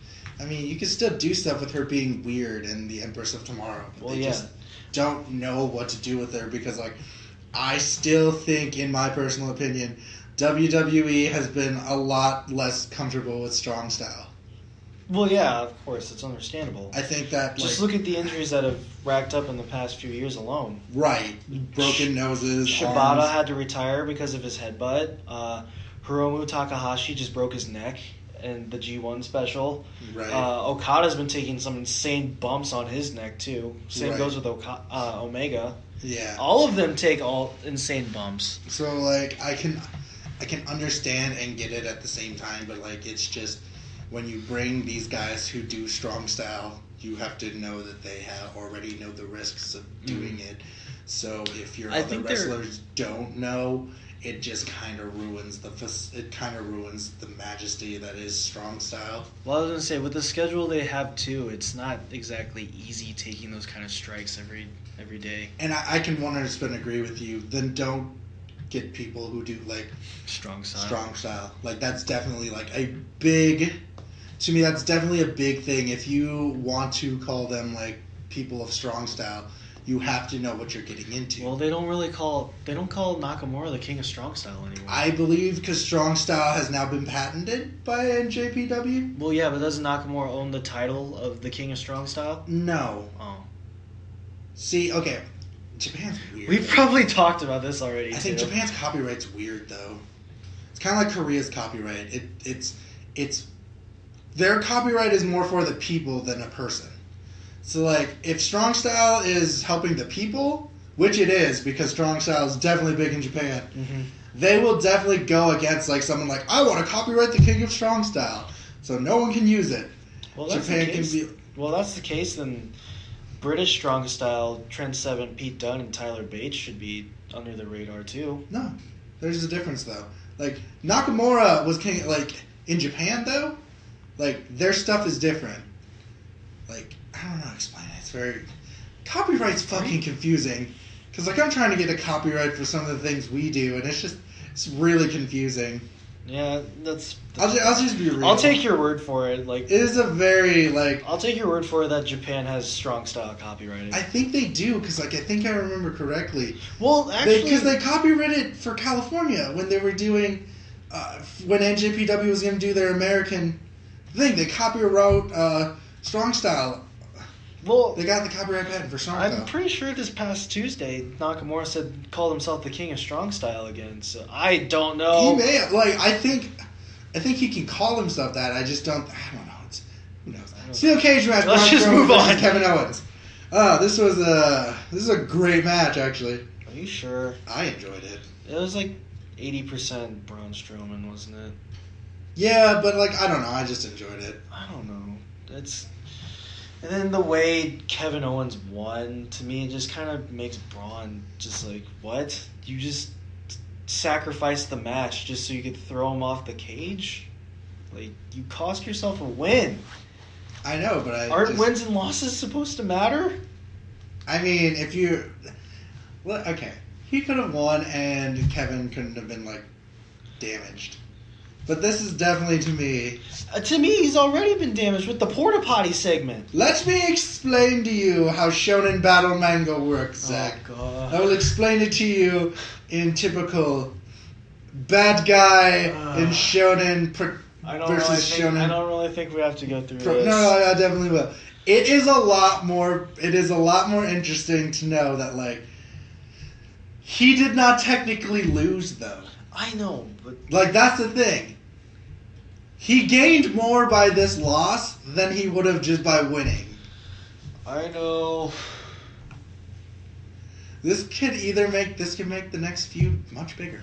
Speaker 1: I mean, you can still do stuff with her being weird and the Empress of Tomorrow. But just don't know what to do with her because, I still think, in my personal opinion... WWE has been a lot less comfortable with strong style.
Speaker 2: Well, yeah, of course, it's understandable.
Speaker 1: I think that...
Speaker 2: Just look at the injuries that have racked up in the past few years alone.
Speaker 1: Right. Broken noses,
Speaker 2: Shibata
Speaker 1: arms.
Speaker 2: had to retire because of his headbutt. Hiromu Takahashi just broke his neck. in the G1 special.
Speaker 1: Right.
Speaker 2: Okada's been taking some insane bumps on his neck too. Same goes with Omega.
Speaker 1: Yeah.
Speaker 2: All of them take insane bumps.
Speaker 1: So like I can understand and get it at the same time, but like it's just when you bring these guys who do strong style, you have to know that they have already know the risks of doing it. So if your other wrestlers don't know, it just kind of ruins the majesty that is strong style.
Speaker 2: Well, I was gonna say with the schedule they have too, it's not exactly easy taking those kind of strikes every day.
Speaker 1: And I can 100% agree with you. Then don't get people who do like
Speaker 2: strong style.
Speaker 1: Like that's definitely like to me that's definitely a big thing. If you want to call them like people of strong style, you have to know what you're getting into.
Speaker 2: Well, they don't call Nakamura the king of strong style anymore.
Speaker 1: I believe because strong style has now been patented by NJPW.
Speaker 2: Well, yeah, but doesn't Nakamura own the title of the king of strong style?
Speaker 1: No.
Speaker 2: Oh.
Speaker 1: See, okay, Japan's weird.
Speaker 2: We've probably talked about this already.
Speaker 1: I think Japan's copyright's weird though. It's kind of like Korea's copyright. It's their copyright is more for the people than a person. So like, if strong style is helping the people, which it is because strong style is definitely big in Japan, they will definitely go against like someone like I want to copyright the king of strong style, so no one can use it.
Speaker 2: Well, that's
Speaker 1: Japan
Speaker 2: the case.
Speaker 1: can be.
Speaker 2: Well, that's the case. Then British strong style, Trent Seven, Pete Dunne, and Tyler Bates should be under the radar too.
Speaker 1: No, there's a difference though. Like Nakamura was king. Like in Japan though, like their stuff is different. Like I don't know how to explain it. It's very copyright's fucking confusing because like I'm trying to get a copyright for some of the things we do, and it's really confusing.
Speaker 2: Yeah, that's.
Speaker 1: I'll just be real.
Speaker 2: I'll take your word for it. Like
Speaker 1: it is a very like.
Speaker 2: I'll take your word for it that Japan has strong style copyrighted.
Speaker 1: I think they do because like I think I remember correctly.
Speaker 2: Well, actually,
Speaker 1: because they copyrighted for California when they were doing when NJPW was going to do their American thing. They copyrighted strong style.
Speaker 2: Well,
Speaker 1: they got the copyright patent for strong style.
Speaker 2: I'm pretty sure this past Tuesday, Nakamura called himself the king of strong style again. So I don't know.
Speaker 1: He may have, like I think he can call himself that. I just don't. I don't know. Who knows? Steel cage match.
Speaker 2: Let's just move on.
Speaker 1: Kevin Owens. This is a great match actually.
Speaker 2: Are you sure?
Speaker 1: I enjoyed it.
Speaker 2: It was like 80% Braun Strowman, wasn't it?
Speaker 1: Yeah, but like I don't know. I just enjoyed it.
Speaker 2: I don't know. And then the way Kevin Owens won, to me, it just kind of makes Braun just like, what? You just sacrificed the match just so you could throw him off the cage? Like, you cost yourself a win.
Speaker 1: I know, but
Speaker 2: aren't wins and losses supposed to matter?
Speaker 1: I mean, if you... Okay, he could have won and Kevin couldn't have been, like, damaged. But this is definitely, to me...
Speaker 2: To me, he's already been damaged with the porta potty segment.
Speaker 1: Let me explain to you how Shonen Battle Manga works, Zach.
Speaker 2: Oh, God.
Speaker 1: I will explain it to you in typical bad guy in Shonen versus Shonen.
Speaker 2: I don't really think we have to go through this.
Speaker 1: No, I definitely will. It is a lot more interesting to know that, like, he did not technically lose, though.
Speaker 2: I know, but...
Speaker 1: Like, that's the thing. He gained more by this loss than he would have just by winning.
Speaker 2: I know.
Speaker 1: This could make the next feud much bigger.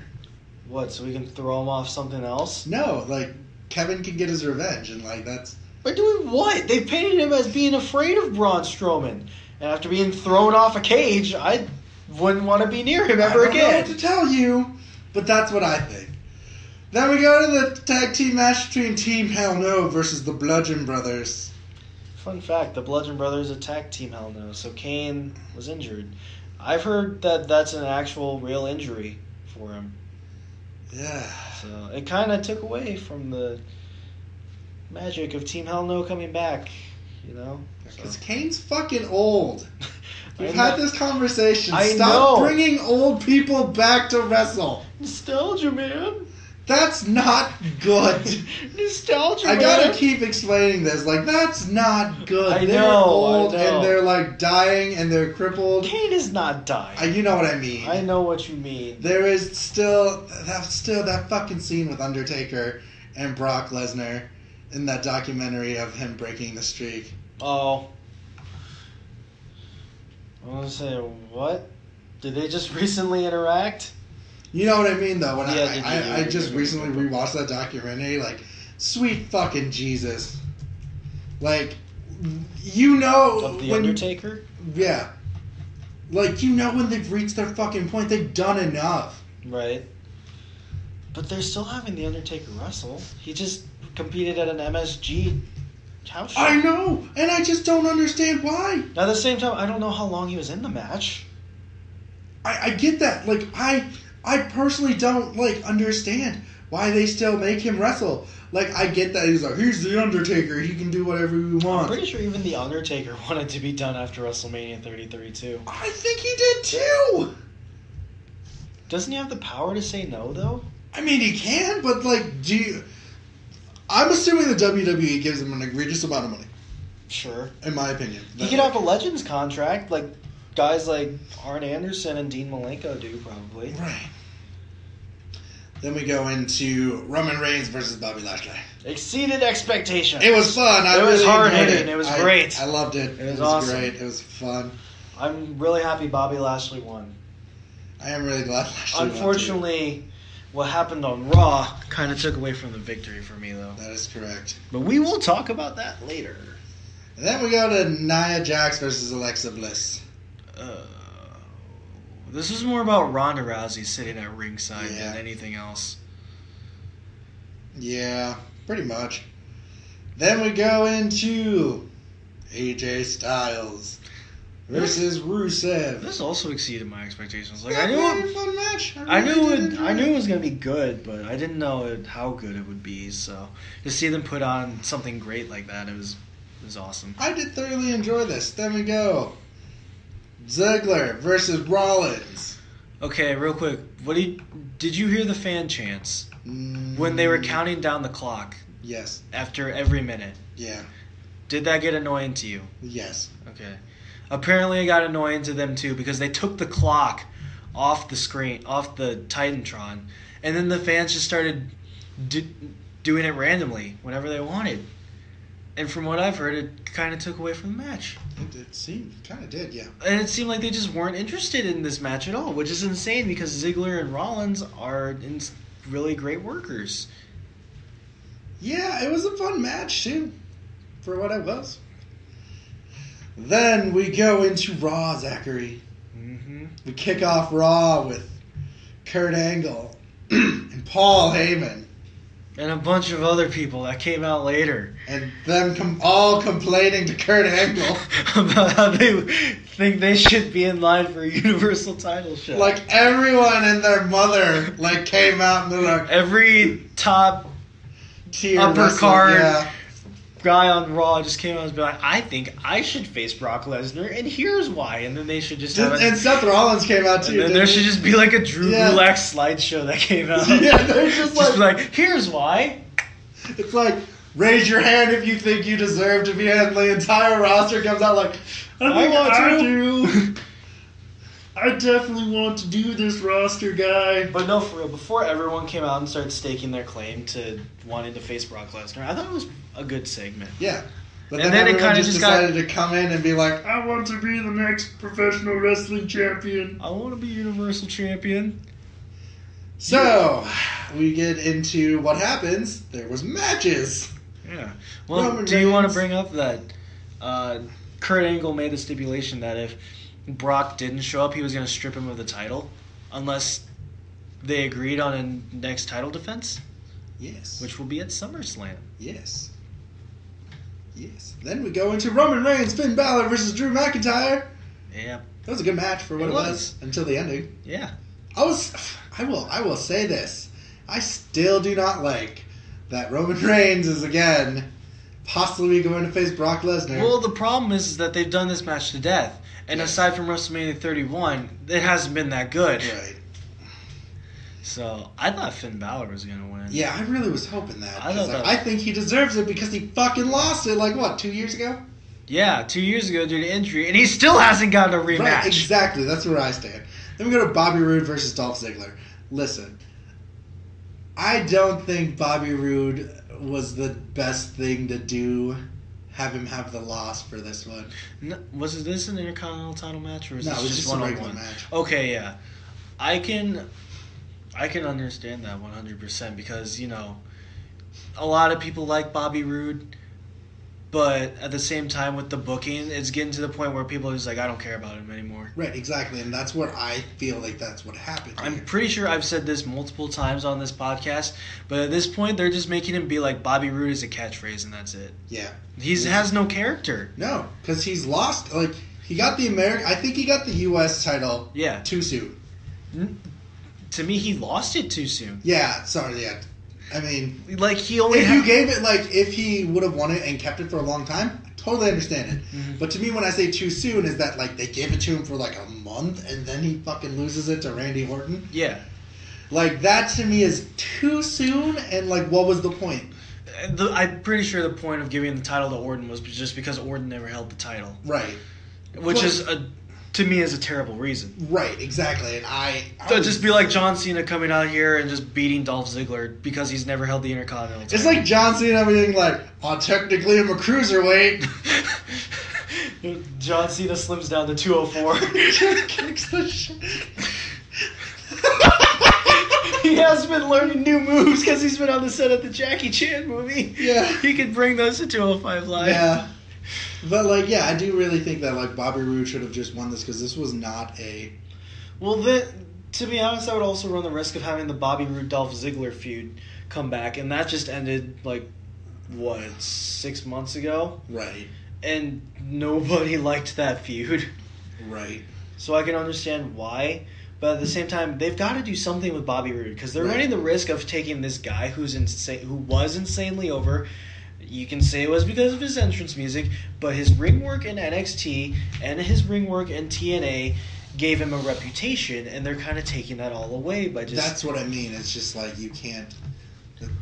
Speaker 2: What, so we can throw him off something else?
Speaker 1: No, like, Kevin can get his revenge, and, like, that's...
Speaker 2: By doing what? They painted him as being afraid of Braun Strowman. And after being thrown off a cage, I wouldn't want to be near him ever again.
Speaker 1: I don't know what to tell you, but that's what I think. Then we go to the tag team match between Team Hell No versus the Bludgeon Brothers.
Speaker 2: Fun fact, the Bludgeon Brothers attacked Team Hell No, so Kane was injured. I've heard that that's an actual real injury for him.
Speaker 1: Yeah.
Speaker 2: So it kind of took away from the magic of Team Hell No coming back, you know?
Speaker 1: Because Kane's fucking old. We've had this conversation.
Speaker 2: I
Speaker 1: Stop
Speaker 2: know.
Speaker 1: bringing old people back to wrestle.
Speaker 2: Nostalgia, man.
Speaker 1: That's not good.
Speaker 2: Nostalgia,
Speaker 1: I gotta
Speaker 2: man.
Speaker 1: keep explaining this. Like, that's not good.
Speaker 2: I
Speaker 1: They're
Speaker 2: know,
Speaker 1: old
Speaker 2: I know.
Speaker 1: and they're, like, dying and they're crippled.
Speaker 2: Kane is not dying.
Speaker 1: You know what I mean.
Speaker 2: I know what you mean.
Speaker 1: There is still that fucking scene with Undertaker and Brock Lesnar in that documentary of him breaking the streak.
Speaker 2: Oh. I want to say, what? Did they just recently interact?
Speaker 1: You know what I mean, though? When
Speaker 2: Yeah,
Speaker 1: I just recently rewatched that documentary, like, sweet fucking Jesus. Like, you know...
Speaker 2: Of The Undertaker?
Speaker 1: Yeah. Like, you know when they've reached their fucking point, they've done enough.
Speaker 2: Right. But they're still having The Undertaker wrestle. He just competed at an MSG house show.
Speaker 1: I know! And I just don't understand why.
Speaker 2: At the same time, I don't know how long he was in the match.
Speaker 1: I get that. Like, I personally don't, like, understand why they still make him wrestle. Like, I get that. He's like, he's The Undertaker. He can do whatever he wants.
Speaker 2: I'm pretty sure even The Undertaker wanted to be done after WrestleMania 30 too.
Speaker 1: I think he did, too.
Speaker 2: Doesn't he have the power to say no, though?
Speaker 1: I mean, he can, but, like, I'm assuming the WWE gives him an egregious amount of money.
Speaker 2: Sure.
Speaker 1: In my opinion.
Speaker 2: He could have a Legends contract, like guys like Arn Anderson and Dean Malenko do, probably.
Speaker 1: Right. Then we go into Roman Reigns versus Bobby Lashley.
Speaker 2: Exceeded expectations.
Speaker 1: It was fun.
Speaker 2: It was hard-hitting. It was great.
Speaker 1: I loved it.
Speaker 2: It was awesome.
Speaker 1: Great. It was fun.
Speaker 2: I'm really happy Bobby Lashley won.
Speaker 1: I am really glad Lashley won.
Speaker 2: Unfortunately, what happened on Raw kind of took away from the victory for me, though.
Speaker 1: That is correct.
Speaker 2: But we will talk about that later.
Speaker 1: And then we go to Nia Jax versus Alexa Bliss.
Speaker 2: This is more about Ronda Rousey sitting at ringside
Speaker 1: Yeah.
Speaker 2: than anything else.
Speaker 1: Yeah, pretty much. Then we go into AJ Styles versus Rusev.
Speaker 2: This also exceeded my expectations. Like
Speaker 1: Yeah,
Speaker 2: I knew,
Speaker 1: very fun match.
Speaker 2: I knew
Speaker 1: really
Speaker 2: it was gonna be good, but I didn't know how good it would be. So to see them put on something great like that, it was awesome.
Speaker 1: I did thoroughly enjoy this. Then we go. Ziggler versus Rollins.
Speaker 2: Okay, real quick, did you hear the fan chants when they were counting down the clock
Speaker 1: Yes.
Speaker 2: after every minute?
Speaker 1: Yeah.
Speaker 2: Did that get annoying to you?
Speaker 1: Yes.
Speaker 2: Okay. Apparently it got annoying to them too because they took the clock off the screen, off the Titantron, and then the fans just started doing it randomly whenever they wanted. And from what I've heard, it kind of took away from the match.
Speaker 1: It seemed, kind of did, yeah.
Speaker 2: And it seemed like they just weren't interested in this match at all, which is insane because Ziggler and Rollins are really great workers.
Speaker 1: Yeah, it was a fun match, too, for what it was. Then we go into Raw, Zachary.
Speaker 2: Mm-hmm.
Speaker 1: We kick off Raw with Kurt Angle and Paul Heyman.
Speaker 2: And a bunch of other people that came out later.
Speaker 1: And them all complaining to Kurt Angle.
Speaker 2: About how they think they should be in line for a Universal title shot.
Speaker 1: Like, everyone and their mother, like, came out and they're like...
Speaker 2: Every top
Speaker 1: tier
Speaker 2: upper
Speaker 1: wrestler,
Speaker 2: card
Speaker 1: yeah.
Speaker 2: guy on Raw just came out and was like, I think I should face Brock Lesnar, and here's why. And then they should just have
Speaker 1: And Seth Rollins came out, too.
Speaker 2: and then there should just be like a Drew
Speaker 1: Yeah.
Speaker 2: Gulak slideshow that came out.
Speaker 1: Yeah, they're just like...
Speaker 2: here's why.
Speaker 1: It's like, raise your hand if you think you deserve to be in. And the entire roster comes out like, I do. I definitely want to do this, roster guy.
Speaker 2: But no, for real, before everyone came out and started staking their claim to wanting to face Brock Lesnar, I thought it was a good segment.
Speaker 1: Yeah. But
Speaker 2: And
Speaker 1: then
Speaker 2: then it
Speaker 1: everyone
Speaker 2: kinda
Speaker 1: just
Speaker 2: just got-
Speaker 1: decided to come in and be like, I want to be the next professional wrestling champion.
Speaker 2: I want to be Universal Champion.
Speaker 1: So, we get into what happens. There was matches.
Speaker 2: Yeah. Well,
Speaker 1: Roman
Speaker 2: do you want to
Speaker 1: Reigns.
Speaker 2: bring up that Kurt Angle made a stipulation that if Brock didn't show up, he was going to strip him of the title unless they agreed on a next title defense,
Speaker 1: Yes.
Speaker 2: which will be at SummerSlam.
Speaker 1: Yes. Yes. Then we go into Roman Reigns, Finn Balor versus Drew McIntyre.
Speaker 2: Yeah.
Speaker 1: That was a good match for what
Speaker 2: It
Speaker 1: it
Speaker 2: was.
Speaker 1: was until the ending.
Speaker 2: Yeah.
Speaker 1: I will say this. I still do not like that Roman Reigns is again possibly going to face Brock Lesnar.
Speaker 2: Well, the problem is that they've done this match to death. And
Speaker 1: Yeah.
Speaker 2: aside from WrestleMania 31, it hasn't been that good.
Speaker 1: Right.
Speaker 2: So I thought Finn Balor was going to win.
Speaker 1: Yeah, I really was hoping that.
Speaker 2: I
Speaker 1: 'cause,
Speaker 2: thought
Speaker 1: like,
Speaker 2: that-
Speaker 1: I think he deserves it because he fucking lost it, like, what, 2 years ago?
Speaker 2: Yeah, 2 years ago due to injury, and he still hasn't gotten a rematch.
Speaker 1: Right, exactly. That's where I stand. Then we go to Bobby Roode versus Dolph Ziggler. Listen, I don't think Bobby Roode was the best thing to do. Have him have the loss for this one.
Speaker 2: No, was this an Intercontinental title match, or was
Speaker 1: No,
Speaker 2: this
Speaker 1: it was
Speaker 2: just
Speaker 1: just a
Speaker 2: one on
Speaker 1: regular
Speaker 2: one?
Speaker 1: match.
Speaker 2: Okay, yeah, I can understand that 100% because a lot of people like Bobby Roode, but at the same time with the booking, it's getting to the point where people are just like, I don't care about him anymore.
Speaker 1: Right, exactly, and that's what I feel like that's what happened here.
Speaker 2: I'm pretty sure I've said this multiple times on this podcast, but at this point, they're just making him be like Bobby Roode is a catchphrase, and that's it.
Speaker 1: Yeah.
Speaker 2: He has no character.
Speaker 1: No, because he's lost. Like, he got the I think he got the U.S. title too soon.
Speaker 2: To me, he lost it too soon.
Speaker 1: Yeah, sorry, yeah. I mean,
Speaker 2: like, he only
Speaker 1: you gave it, like, if he would have won it and kept it for a long time, I totally understand it. Mm-hmm. But to me, when I say too soon, is that, like, they gave it to him for, like, a month, and then he fucking loses it to Randy Orton?
Speaker 2: Yeah.
Speaker 1: Like, that to me is too soon, and, like, what was the point?
Speaker 2: I'm pretty sure the point of giving the title to Orton was just because Orton never held the title.
Speaker 1: Right.
Speaker 2: Which to me is a terrible reason.
Speaker 1: Right, exactly. And I
Speaker 2: just be like John Cena coming out here and just beating Dolph Ziggler because he's never held the Intercontinental title.
Speaker 1: It's like John Cena being like, technically I'm a cruiserweight.
Speaker 2: John Cena slims down to 204.
Speaker 1: Kicks the shit.
Speaker 2: He has been learning new moves because he's been on the set of the Jackie Chan movie.
Speaker 1: Yeah.
Speaker 2: He could bring those to 205 Live.
Speaker 1: Yeah. But, like, yeah, I do really think that, like, Bobby Roode should have just won this because this was not a...
Speaker 2: Well, to be honest, I would also run the risk of having the Bobby Roode-Dolph Ziggler feud come back, and that just ended, like, 6 months ago?
Speaker 1: Right.
Speaker 2: And nobody liked that feud.
Speaker 1: Right.
Speaker 2: So I can understand why, but at the same time, they've got to do something with Bobby Roode because they're running the risk of taking this guy who was insanely over. You can say it was because of his entrance music, but his ring work in NXT and his ring work in TNA gave him a reputation, and they're kind of taking that all away by just...
Speaker 1: That's what I mean. It's just like you can't...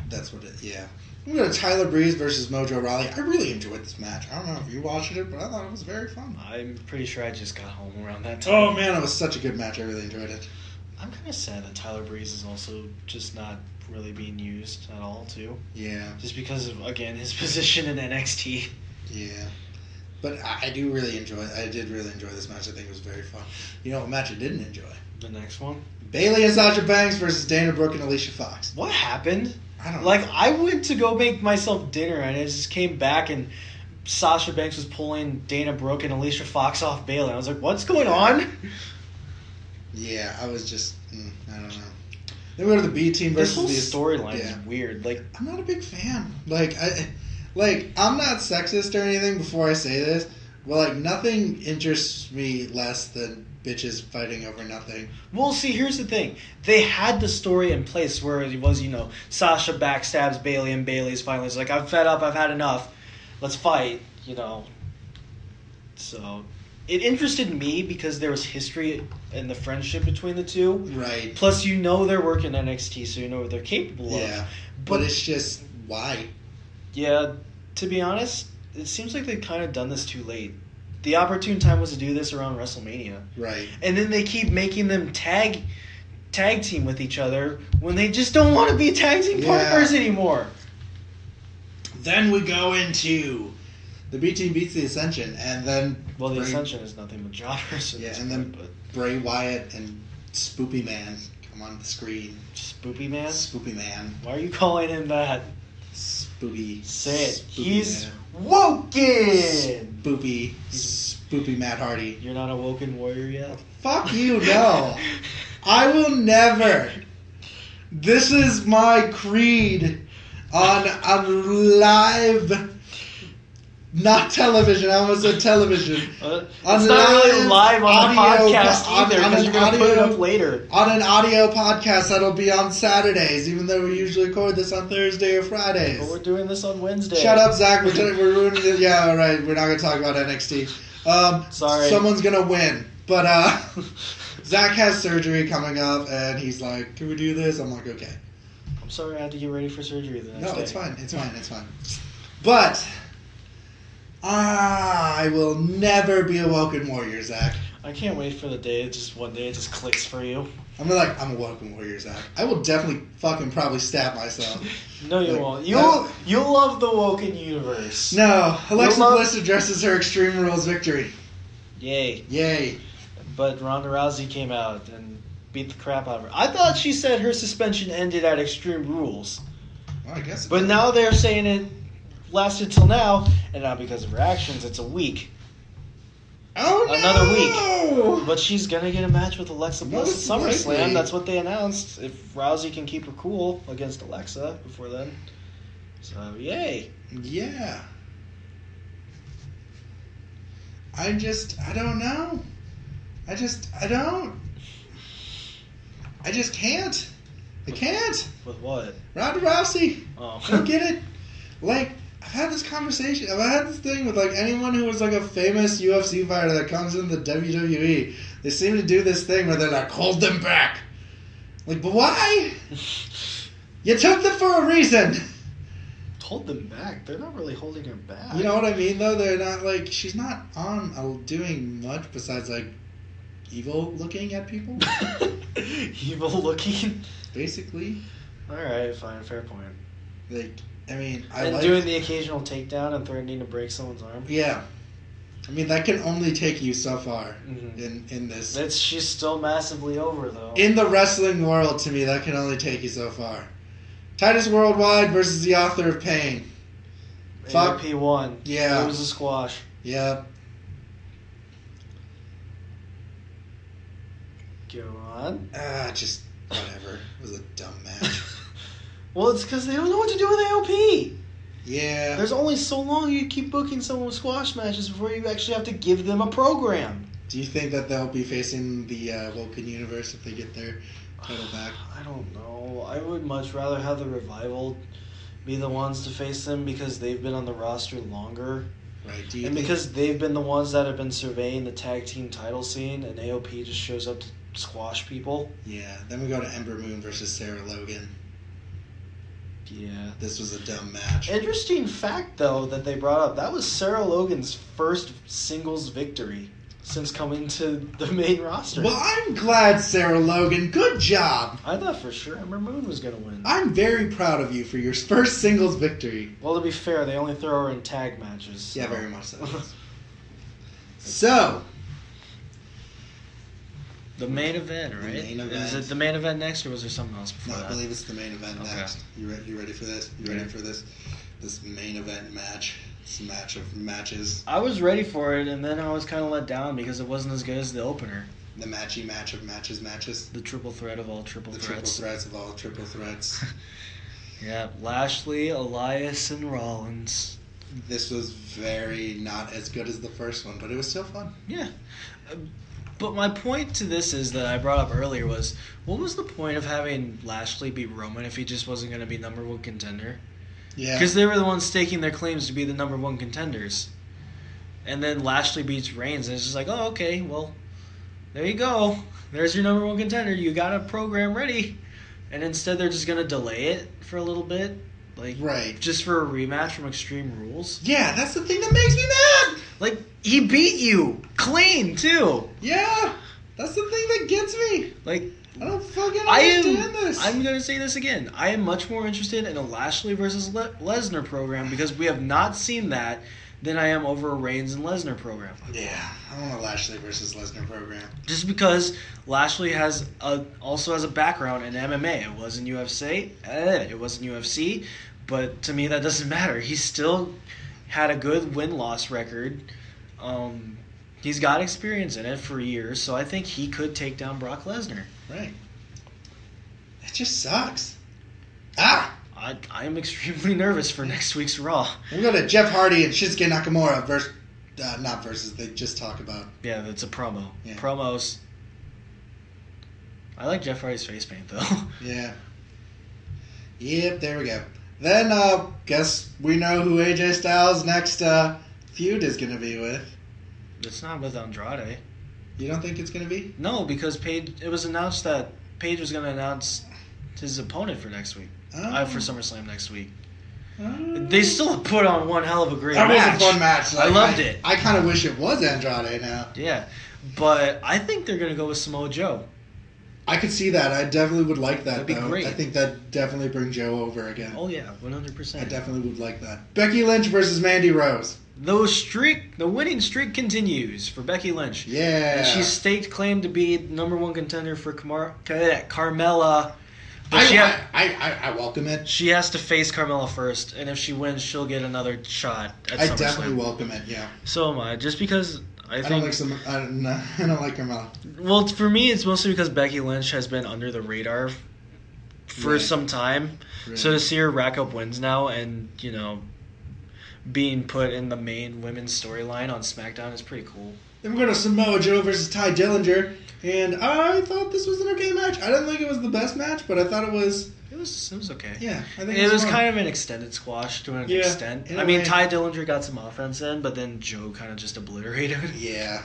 Speaker 1: That's what it... Yeah. I'm going to Tyler Breeze versus Mojo Rawley. I really enjoyed this match. I don't know if you watched it, but I thought it was very fun.
Speaker 2: I'm pretty sure I just got home around that time.
Speaker 1: Oh, man, it was such a good match. I really enjoyed it.
Speaker 2: I'm kind of sad that Tyler Breeze is also just not really being used at all, too.
Speaker 1: Yeah.
Speaker 2: Just because of, again, his position in NXT.
Speaker 1: Yeah. But I did really enjoy this match. I think it was very fun. You know what match I didn't enjoy?
Speaker 2: The next one?
Speaker 1: Bayley and Sasha Banks versus Dana Brooke and Alicia Fox.
Speaker 2: What happened?
Speaker 1: I don't know.
Speaker 2: Like, I went to go make myself dinner, and I just came back, and Sasha Banks was pulling Dana Brooke and Alicia Fox off Bayley. I was like, what's going on?
Speaker 1: Yeah, I was just... I don't know. Then we go to the B team versus
Speaker 2: this whole storyline is weird. Like,
Speaker 1: I'm not a big fan. I'm not sexist or anything before I say this, but, like, nothing interests me less than bitches fighting over nothing.
Speaker 2: Well, see, here's the thing. They had the story in place where it was, Sasha backstabs Bayley, and Bayley's finally like, I'm fed up, I've had enough, let's fight, So, it interested me because there was history and the friendship between the two.
Speaker 1: Right.
Speaker 2: Plus, they're working NXT, so you know what they're capable of.
Speaker 1: Yeah, but it's just, why?
Speaker 2: Yeah, to be honest, it seems like they've kind of done this too late. The opportune time was to do this around WrestleMania.
Speaker 1: Right.
Speaker 2: And then they keep making them tag team with each other when they just don't want to be tag team partners anymore.
Speaker 1: Then we go into the B team beats the Ascension, and then...
Speaker 2: Well, the Ascension is nothing but jobbers.
Speaker 1: Yeah, and then Bray Wyatt and Spoopy Man come on the screen.
Speaker 2: Spoopy Man?
Speaker 1: Spoopy Man.
Speaker 2: Why are you calling him that?
Speaker 1: Spoopy.
Speaker 2: Say it.
Speaker 1: Spoopy
Speaker 2: He's
Speaker 1: Man.
Speaker 2: woken!
Speaker 1: Spoopy Matt Hardy.
Speaker 2: You're not a woken warrior yet?
Speaker 1: Fuck you, no. I will never. This is my creed on live... Not television. I almost said television.
Speaker 2: It's not really live on the podcast either because you're going to put it up later.
Speaker 1: On an audio podcast that'll be on Saturdays, even though we usually record this on Thursday or Fridays.
Speaker 2: But we're doing this on Wednesday.
Speaker 1: Shut up, Zach. We're ruining it. Yeah, all right. We're not going to talk about NXT.
Speaker 2: Sorry.
Speaker 1: Someone's going to win. But Zach has surgery coming up, and he's like, can we do this? I'm like, okay.
Speaker 2: I'm sorry I had to get ready for surgery the next day.
Speaker 1: It's fine. It's fine. But... I will never be a woken warrior, Zach.
Speaker 2: I can't wait for the day one day it just clicks for you.
Speaker 1: I'm like, I'm a Welcome Warrior, Zach. I will definitely fucking probably stab myself.
Speaker 2: No, you
Speaker 1: Like,
Speaker 2: won't. You'll love the Woken universe.
Speaker 1: No, Alexa Bliss addresses her Extreme Rules victory.
Speaker 2: Yay.
Speaker 1: Yay.
Speaker 2: But Ronda Rousey came out and beat the crap out of her. I thought she said her suspension ended at Extreme Rules.
Speaker 1: Well, I guess.
Speaker 2: But now they're saying it lasted till now, and now because of her actions, it's a week.
Speaker 1: Oh no!
Speaker 2: Another week. But she's gonna get a match with Alexa Bliss at
Speaker 1: Most likely.
Speaker 2: SummerSlam. That's what they announced. If Rousey can keep her cool against Alexa before then. So, yay.
Speaker 1: Yeah. I don't know. I just can't. I can't.
Speaker 2: With what?
Speaker 1: Ronda Rousey.
Speaker 2: Oh.
Speaker 1: I don't get it. Like, I've had this conversation. I've had this thing with, like, anyone who was, like, a famous UFC fighter that comes in the WWE. They seem to do this thing where they're like, hold them back. Like, but why? You took them for a reason.
Speaker 2: Hold them back. They're not really holding her back.
Speaker 1: You know what I mean, though? They're not, like, she's not on doing much besides, like, evil looking at people.
Speaker 2: Evil looking?
Speaker 1: Basically.
Speaker 2: Alright, fine. Fair point.
Speaker 1: Like, I mean,
Speaker 2: And doing the occasional takedown and threatening to break someone's arm.
Speaker 1: Yeah. I mean, that can only take you so far
Speaker 2: Mm-hmm.
Speaker 1: in this.
Speaker 2: She's still massively over, though.
Speaker 1: In the wrestling world, to me, that can only take you so far. Titus Worldwide versus the Author of Pain. Fuck.
Speaker 2: P1.
Speaker 1: Yeah.
Speaker 2: It was a squash.
Speaker 1: Yeah.
Speaker 2: Go on.
Speaker 1: Just whatever. It was a dumb match.
Speaker 2: Well, it's because they don't know what to do with AOP.
Speaker 1: Yeah.
Speaker 2: There's only so long you keep booking someone with squash matches before you actually have to give them a program.
Speaker 1: Do you think that they'll be facing the Woken Universe if they get their title back?
Speaker 2: I don't know. I would much rather have the Revival be the ones to face them because they've been on the roster longer.
Speaker 1: Right.
Speaker 2: And because they've been the ones that have been surveying the tag team title scene, and AOP just shows up to squash people.
Speaker 1: Yeah. Then we go to Ember Moon versus Sarah Logan.
Speaker 2: Yeah.
Speaker 1: This was a dumb match.
Speaker 2: Interesting fact, though, that they brought up. That was Sarah Logan's first singles victory since coming to the main roster.
Speaker 1: Well, I'm glad, Sarah Logan. Good job.
Speaker 2: I thought for sure Ember Moon was going to win.
Speaker 1: I'm very proud of you for your first singles victory.
Speaker 2: Well, to be fair, they only throw her in tag matches. So.
Speaker 1: Yeah, very much so. So,
Speaker 2: the main event, right?
Speaker 1: The main event.
Speaker 2: Is it the main event next, or was there something else before
Speaker 1: no, I
Speaker 2: that?
Speaker 1: believe it's the main event
Speaker 2: Okay.
Speaker 1: next. You ready for this? You ready for this? This main event match. This match of matches.
Speaker 2: I was ready for it, and then I was kind of let down because it wasn't as good as the opener.
Speaker 1: The matchy match of matches.
Speaker 2: The triple threat of all triple
Speaker 1: The
Speaker 2: threats.
Speaker 1: triple threats of all triple threats.
Speaker 2: Yeah, Lashley, Elias, and Rollins.
Speaker 1: This was very not as good as the first one, but it was still fun.
Speaker 2: Yeah. But my point to this is that I brought up earlier was, what was the point of having Lashley beat Roman if he just wasn't going to be number one contender?
Speaker 1: Yeah.
Speaker 2: Because they were the ones staking their claims to be the number one contenders. And then Lashley beats Reigns, and it's just like, oh, okay, well, there you go. There's your number one contender. You got a program ready. And instead they're just going to delay it for a little bit. Like,
Speaker 1: Right.
Speaker 2: just for a rematch from Extreme Rules.
Speaker 1: Yeah, that's the thing that makes me mad.
Speaker 2: Like, he beat you clean, too.
Speaker 1: Yeah, that's the thing that gets me.
Speaker 2: Like,
Speaker 1: I don't fucking understand this.
Speaker 2: I'm going to say this again. I am much more interested in a Lashley versus Lesnar program because we have not seen that than I am over a Reigns and Lesnar program.
Speaker 1: Yeah, I want a Lashley versus Lesnar program.
Speaker 2: Just because Lashley also has a background in MMA. It was in UFC. It was in UFC. But to me, that doesn't matter. He still had a good win-loss record. He's got experience in it for years, so I think he could take down Brock Lesnar.
Speaker 1: Right. It just sucks. Ah!
Speaker 2: I am extremely nervous for next week's Raw.
Speaker 1: We go to Jeff Hardy and Shinsuke Nakamura versus... not versus, they just talk about...
Speaker 2: Yeah, that's a promo.
Speaker 1: Yeah.
Speaker 2: Promos. I like Jeff Hardy's face paint, though.
Speaker 1: Yeah. Yep, there we go. Then, guess we know who AJ Styles' next feud is going to be with.
Speaker 2: It's not with Andrade.
Speaker 1: You don't think it's going to be?
Speaker 2: No, because it was announced that Paige was going to announce his opponent for next week.
Speaker 1: Oh.
Speaker 2: For SummerSlam next week.
Speaker 1: Oh.
Speaker 2: They still put on one hell of a great
Speaker 1: That
Speaker 2: match.
Speaker 1: was a fun match.
Speaker 2: I loved it.
Speaker 1: I kind of wish it was Andrade now.
Speaker 2: Yeah, but I think they're going to go with Samoa Joe.
Speaker 1: I could see that. I definitely would like that.
Speaker 2: That'd be
Speaker 1: though.
Speaker 2: great.
Speaker 1: I think that definitely bring Joe over again.
Speaker 2: Oh yeah, 100%.
Speaker 1: I definitely would like that. Becky Lynch versus Mandy Rose.
Speaker 2: The winning streak continues for Becky Lynch.
Speaker 1: Yeah.
Speaker 2: And she's staked claim to be number one contender for Carmella. But
Speaker 1: I welcome it.
Speaker 2: she has to face Carmella first, and if she wins, she'll get another shot at
Speaker 1: I
Speaker 2: SummerSlam.
Speaker 1: definitely welcome it. Yeah.
Speaker 2: So am I. Just because I think.
Speaker 1: I don't like Carmella.
Speaker 2: Well, for me, it's mostly because Becky Lynch has been under the radar for
Speaker 1: Right.
Speaker 2: some time.
Speaker 1: Right.
Speaker 2: So to see her rack up wins now and, being put in the main women's storyline on SmackDown is pretty cool.
Speaker 1: Then we're going to Samoa Joe versus Ty Dillinger. And I thought this was an okay match. I didn't think it was the best match, but I thought it was...
Speaker 2: It was okay.
Speaker 1: Yeah, I think
Speaker 2: It was
Speaker 1: fun.
Speaker 2: kind of an extended squash to an extent.
Speaker 1: in a
Speaker 2: I mean,
Speaker 1: way.
Speaker 2: Ty Dillinger got some offense in, but then Joe kind of just obliterated it.
Speaker 1: Yeah.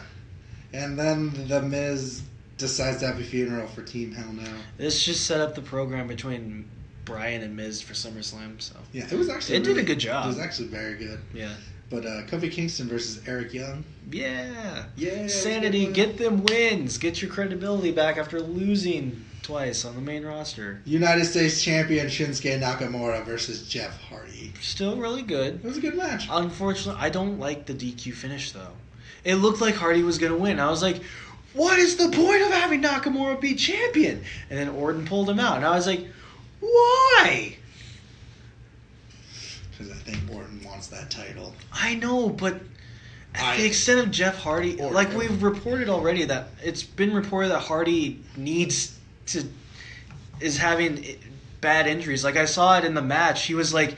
Speaker 1: And then The Miz decides to have a funeral for Team Hell No.
Speaker 2: This just set up the program between Bryan and Miz for SummerSlam, so...
Speaker 1: Yeah, it was actually...
Speaker 2: It did a good job.
Speaker 1: It was actually very good.
Speaker 2: Yeah.
Speaker 1: But Kofi Kingston versus Eric Young.
Speaker 2: Yeah.
Speaker 1: Yeah.
Speaker 2: Sanity, get them wins. Get your credibility back after losing twice on the main roster.
Speaker 1: United States Champion Shinsuke Nakamura versus Jeff Hardy.
Speaker 2: Still really good.
Speaker 1: It was a good match.
Speaker 2: Unfortunately, I don't like the DQ finish, though. It looked like Hardy was going to win. I was like, what is the point of having Nakamura be champion? And then Orton pulled him out. And I was like, why?
Speaker 1: Because I think Orton wants that title.
Speaker 2: I know, but at the extent of Jeff Hardy,
Speaker 1: Orton.
Speaker 2: like we've reported already that it's been reported that Hardy is having bad injuries. Like I saw it in the match. He was like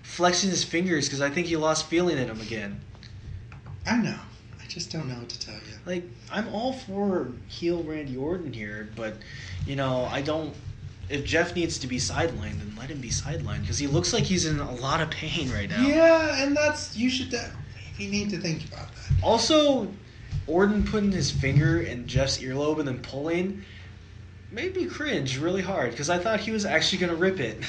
Speaker 2: flexing his fingers because I think he lost feeling in him again.
Speaker 1: I know. I just don't know what to tell you.
Speaker 2: Like, I'm all for heel Randy Orton here, but, I don't... If Jeff needs to be sidelined, then let him be sidelined, because he looks like he's in a lot of pain right now.
Speaker 1: Yeah, and you should maybe need to think about that.
Speaker 2: Also, Orton putting his finger in Jeff's earlobe and then pulling made me cringe really hard, because I thought he was actually going to rip it.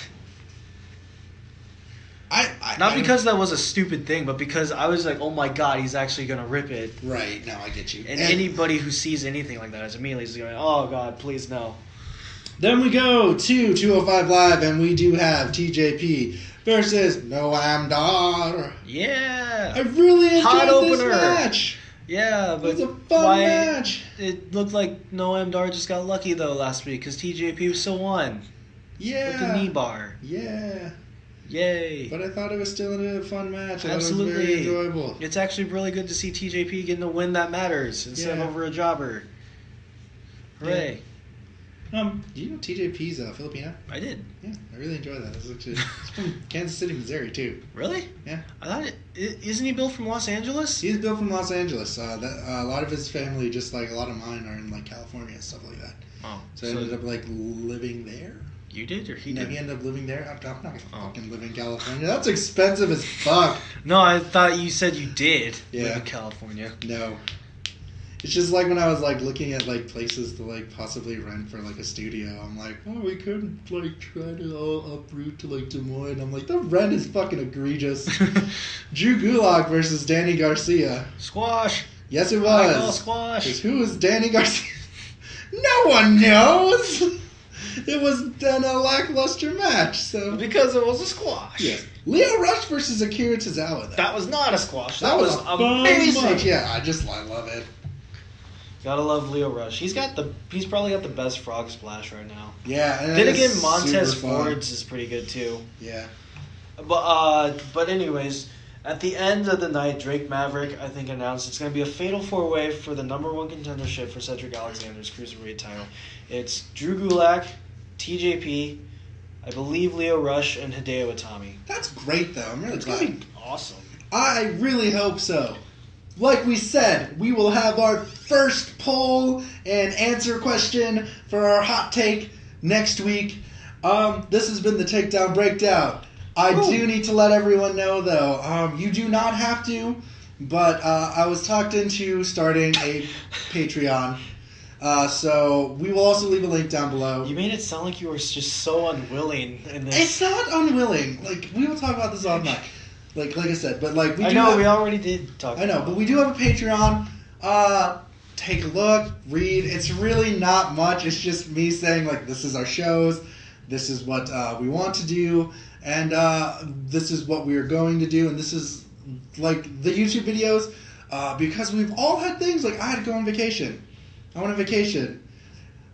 Speaker 2: Not because that was a stupid thing, but because I was like, oh my god, he's actually going to rip it.
Speaker 1: Right, no, I get you.
Speaker 2: And anybody who sees anything like that is immediately just going, oh god, please no.
Speaker 1: Then we go to 205 Live, and we do have TJP versus Noam Dar.
Speaker 2: Yeah.
Speaker 1: I really
Speaker 2: Hot
Speaker 1: enjoyed this
Speaker 2: opener.
Speaker 1: match.
Speaker 2: Yeah, but
Speaker 1: It was a fun match.
Speaker 2: It looked like Noam Dar just got lucky though last week because TJP still won
Speaker 1: Yeah.
Speaker 2: with the knee bar.
Speaker 1: Yeah.
Speaker 2: Yay!
Speaker 1: But I thought it was still a fun match. I
Speaker 2: Absolutely.
Speaker 1: thought it was very enjoyable.
Speaker 2: It's actually really good to see TJP getting a win that matters instead
Speaker 1: Yeah.
Speaker 2: of over a jobber. Hooray!
Speaker 1: Do you know TJP's Filipino?
Speaker 2: I did.
Speaker 1: Yeah, I really enjoy that. It's from Kansas City, Missouri, too.
Speaker 2: Really?
Speaker 1: Yeah.
Speaker 2: I thought isn't he built from Los Angeles?
Speaker 1: He's built from Los Angeles. A lot of his family, just like a lot of mine, are in like California and stuff like that.
Speaker 2: Oh,
Speaker 1: So I ended up like living there.
Speaker 2: you did or he
Speaker 1: No,
Speaker 2: did?
Speaker 1: he ended up living there. I'm not gonna
Speaker 2: Oh.
Speaker 1: fucking live in California. That's expensive as fuck.
Speaker 2: No, I thought you said you did live
Speaker 1: Yeah.
Speaker 2: in California.
Speaker 1: No. It's just like when I was like looking at like places to like possibly rent for like a studio. I'm like, oh, we could like try to all uproot to like Des Moines. I'm like, the rent is fucking egregious. Drew Gulak versus Danny Garcia.
Speaker 2: Squash.
Speaker 1: Yes, it
Speaker 2: I call
Speaker 1: was.
Speaker 2: squash.
Speaker 1: 'Cause who is Danny Garcia? No one knows. It was a lackluster match. So
Speaker 2: Because it was a squash.
Speaker 1: yes, Leo Rush versus Akira Tozawa.
Speaker 2: That was not a squash.
Speaker 1: That was a fun
Speaker 2: amazing.
Speaker 1: match. Yeah, I love it.
Speaker 2: Gotta love Leo Rush. He's probably got the best frog splash right now.
Speaker 1: Yeah. And
Speaker 2: Then
Speaker 1: it's
Speaker 2: again, Montez
Speaker 1: super fun.
Speaker 2: Ford's is pretty good too.
Speaker 1: Yeah.
Speaker 2: But anyways, at the end of the night, Drake Maverick I think announced it's gonna be a fatal 4-way for the number one contendership for Cedric Alexander's cruiserweight title. It's Drew Gulak, TJP, I believe Leo Rush, and Hideo Itami.
Speaker 1: That's great, though. I'm really
Speaker 2: It's
Speaker 1: glad.
Speaker 2: gonna be awesome.
Speaker 1: I really hope so. Like we said, we will have our first poll and answer question for our hot take next week. This has been the Takedown Breakdown. I do need to let everyone know, though, you do not have to, but I was talked into starting a Patreon. So we will also leave a link down below.
Speaker 2: You made it sound like you were just so unwilling in this.
Speaker 1: It's not unwilling. Like, we will talk about this all night. Like I said, but like we
Speaker 2: I
Speaker 1: do
Speaker 2: know
Speaker 1: have,
Speaker 2: we already did talk.
Speaker 1: I know,
Speaker 2: about
Speaker 1: but
Speaker 2: it.
Speaker 1: we do have a Patreon. take a look, read. It's really not much. It's just me saying, like, this is our shows, this is what we want to do, and this is what we are going to do, and this is, like, the YouTube videos, because we've all had things, like, I had to go on vacation. I went on vacation.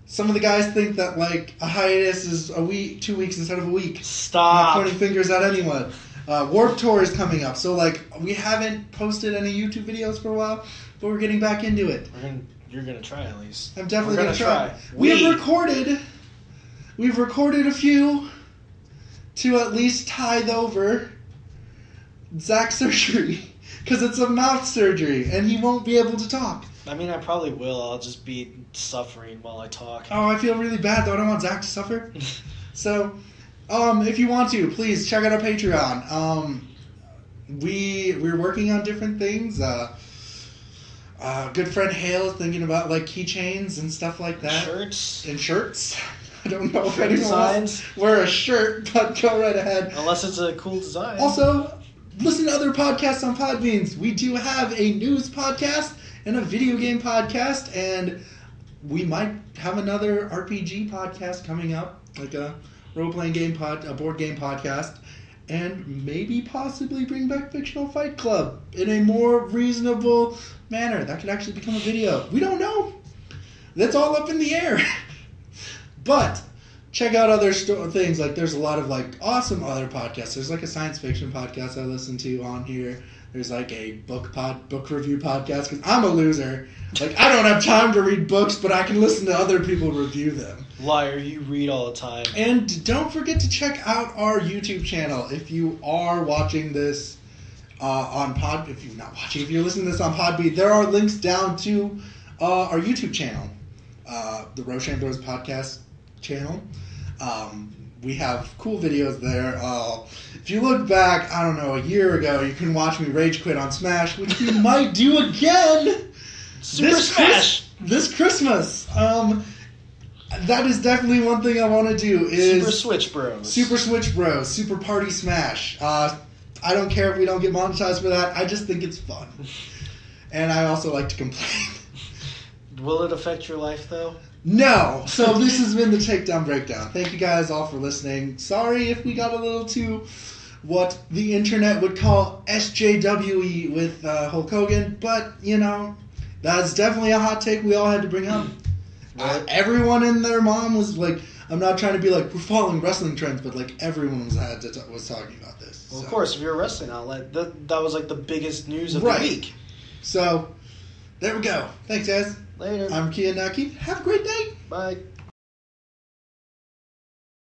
Speaker 1: Some of the guys think that, like, a hiatus is a week, 2 weeks instead of a week.
Speaker 2: Stop.
Speaker 1: I'm not pointing fingers at anyone. Warped Tour is coming up, so, like, we haven't posted any YouTube videos for a while, but we're getting back into it.
Speaker 2: You're gonna try at least.
Speaker 1: I'm definitely
Speaker 2: We're
Speaker 1: gonna try.
Speaker 2: We've
Speaker 1: recorded a few to at least tithe over Zach's surgery, because it's a mouth surgery, and he won't be able to talk.
Speaker 2: I mean, I probably will. I'll just be suffering while I talk.
Speaker 1: Oh, I feel really bad, though. I don't want Zach to suffer. So, if you want to, please check out our Patreon. We're working on different things. Good friend Hale is thinking about, like, keychains and stuff like that.
Speaker 2: Shirts.
Speaker 1: And shirts. I don't know if
Speaker 2: Shirt
Speaker 1: anyone wants to wear a shirt, but go right ahead.
Speaker 2: Unless it's a cool design.
Speaker 1: Also, listen to other podcasts on Podbeans. We do have a news podcast and a video game podcast, and we might have another RPG podcast coming up, like a role-playing game a board game podcast, and maybe possibly bring back Fictional Fight Club in a more reasonable manner. That could actually become a video. We don't know. That's all up in the air. But check out other things. Like, there's a lot of, like, awesome other podcasts. There's, like, a science fiction podcast I listen to on here. There's, like, a book review podcast, because I'm a loser. Like, I don't have time to read books, but I can listen to other people review them.
Speaker 2: Liar, you read all the time.
Speaker 1: And don't forget to check out our YouTube channel. If you are watching this if you're listening to this on Podbean, there are links down to our YouTube channel, the Roshan Bros Podcast channel. We have cool videos there. If you look back, I don't know, a year ago, you can watch me rage quit on Smash, which we might do again this Christmas. That is definitely one thing I want to do. Is
Speaker 2: Super Switch Bros.
Speaker 1: Super Switch Bros. Super Party Smash. I don't care if we don't get monetized for that. I just think it's fun. And I also like to complain.
Speaker 2: Will it affect your life, though?
Speaker 1: No. So this has been the Takedown Breakdown. Thank you guys all for listening. Sorry if we got a little too what the internet would call SJWE with Hulk Hogan, but, you know, that's definitely a hot take we all had to bring up. Everyone and their mom was like, I'm not trying to be like, we're following wrestling trends, but, like, everyone was talking about this.
Speaker 2: Well,
Speaker 1: so.
Speaker 2: Of course, if you're a wrestling outlet, that was, like, the biggest news of
Speaker 1: right.
Speaker 2: the week.
Speaker 1: So, there we go. Thanks, guys.
Speaker 2: Later.
Speaker 1: I'm Kia Naki. Have a great day.
Speaker 2: Bye.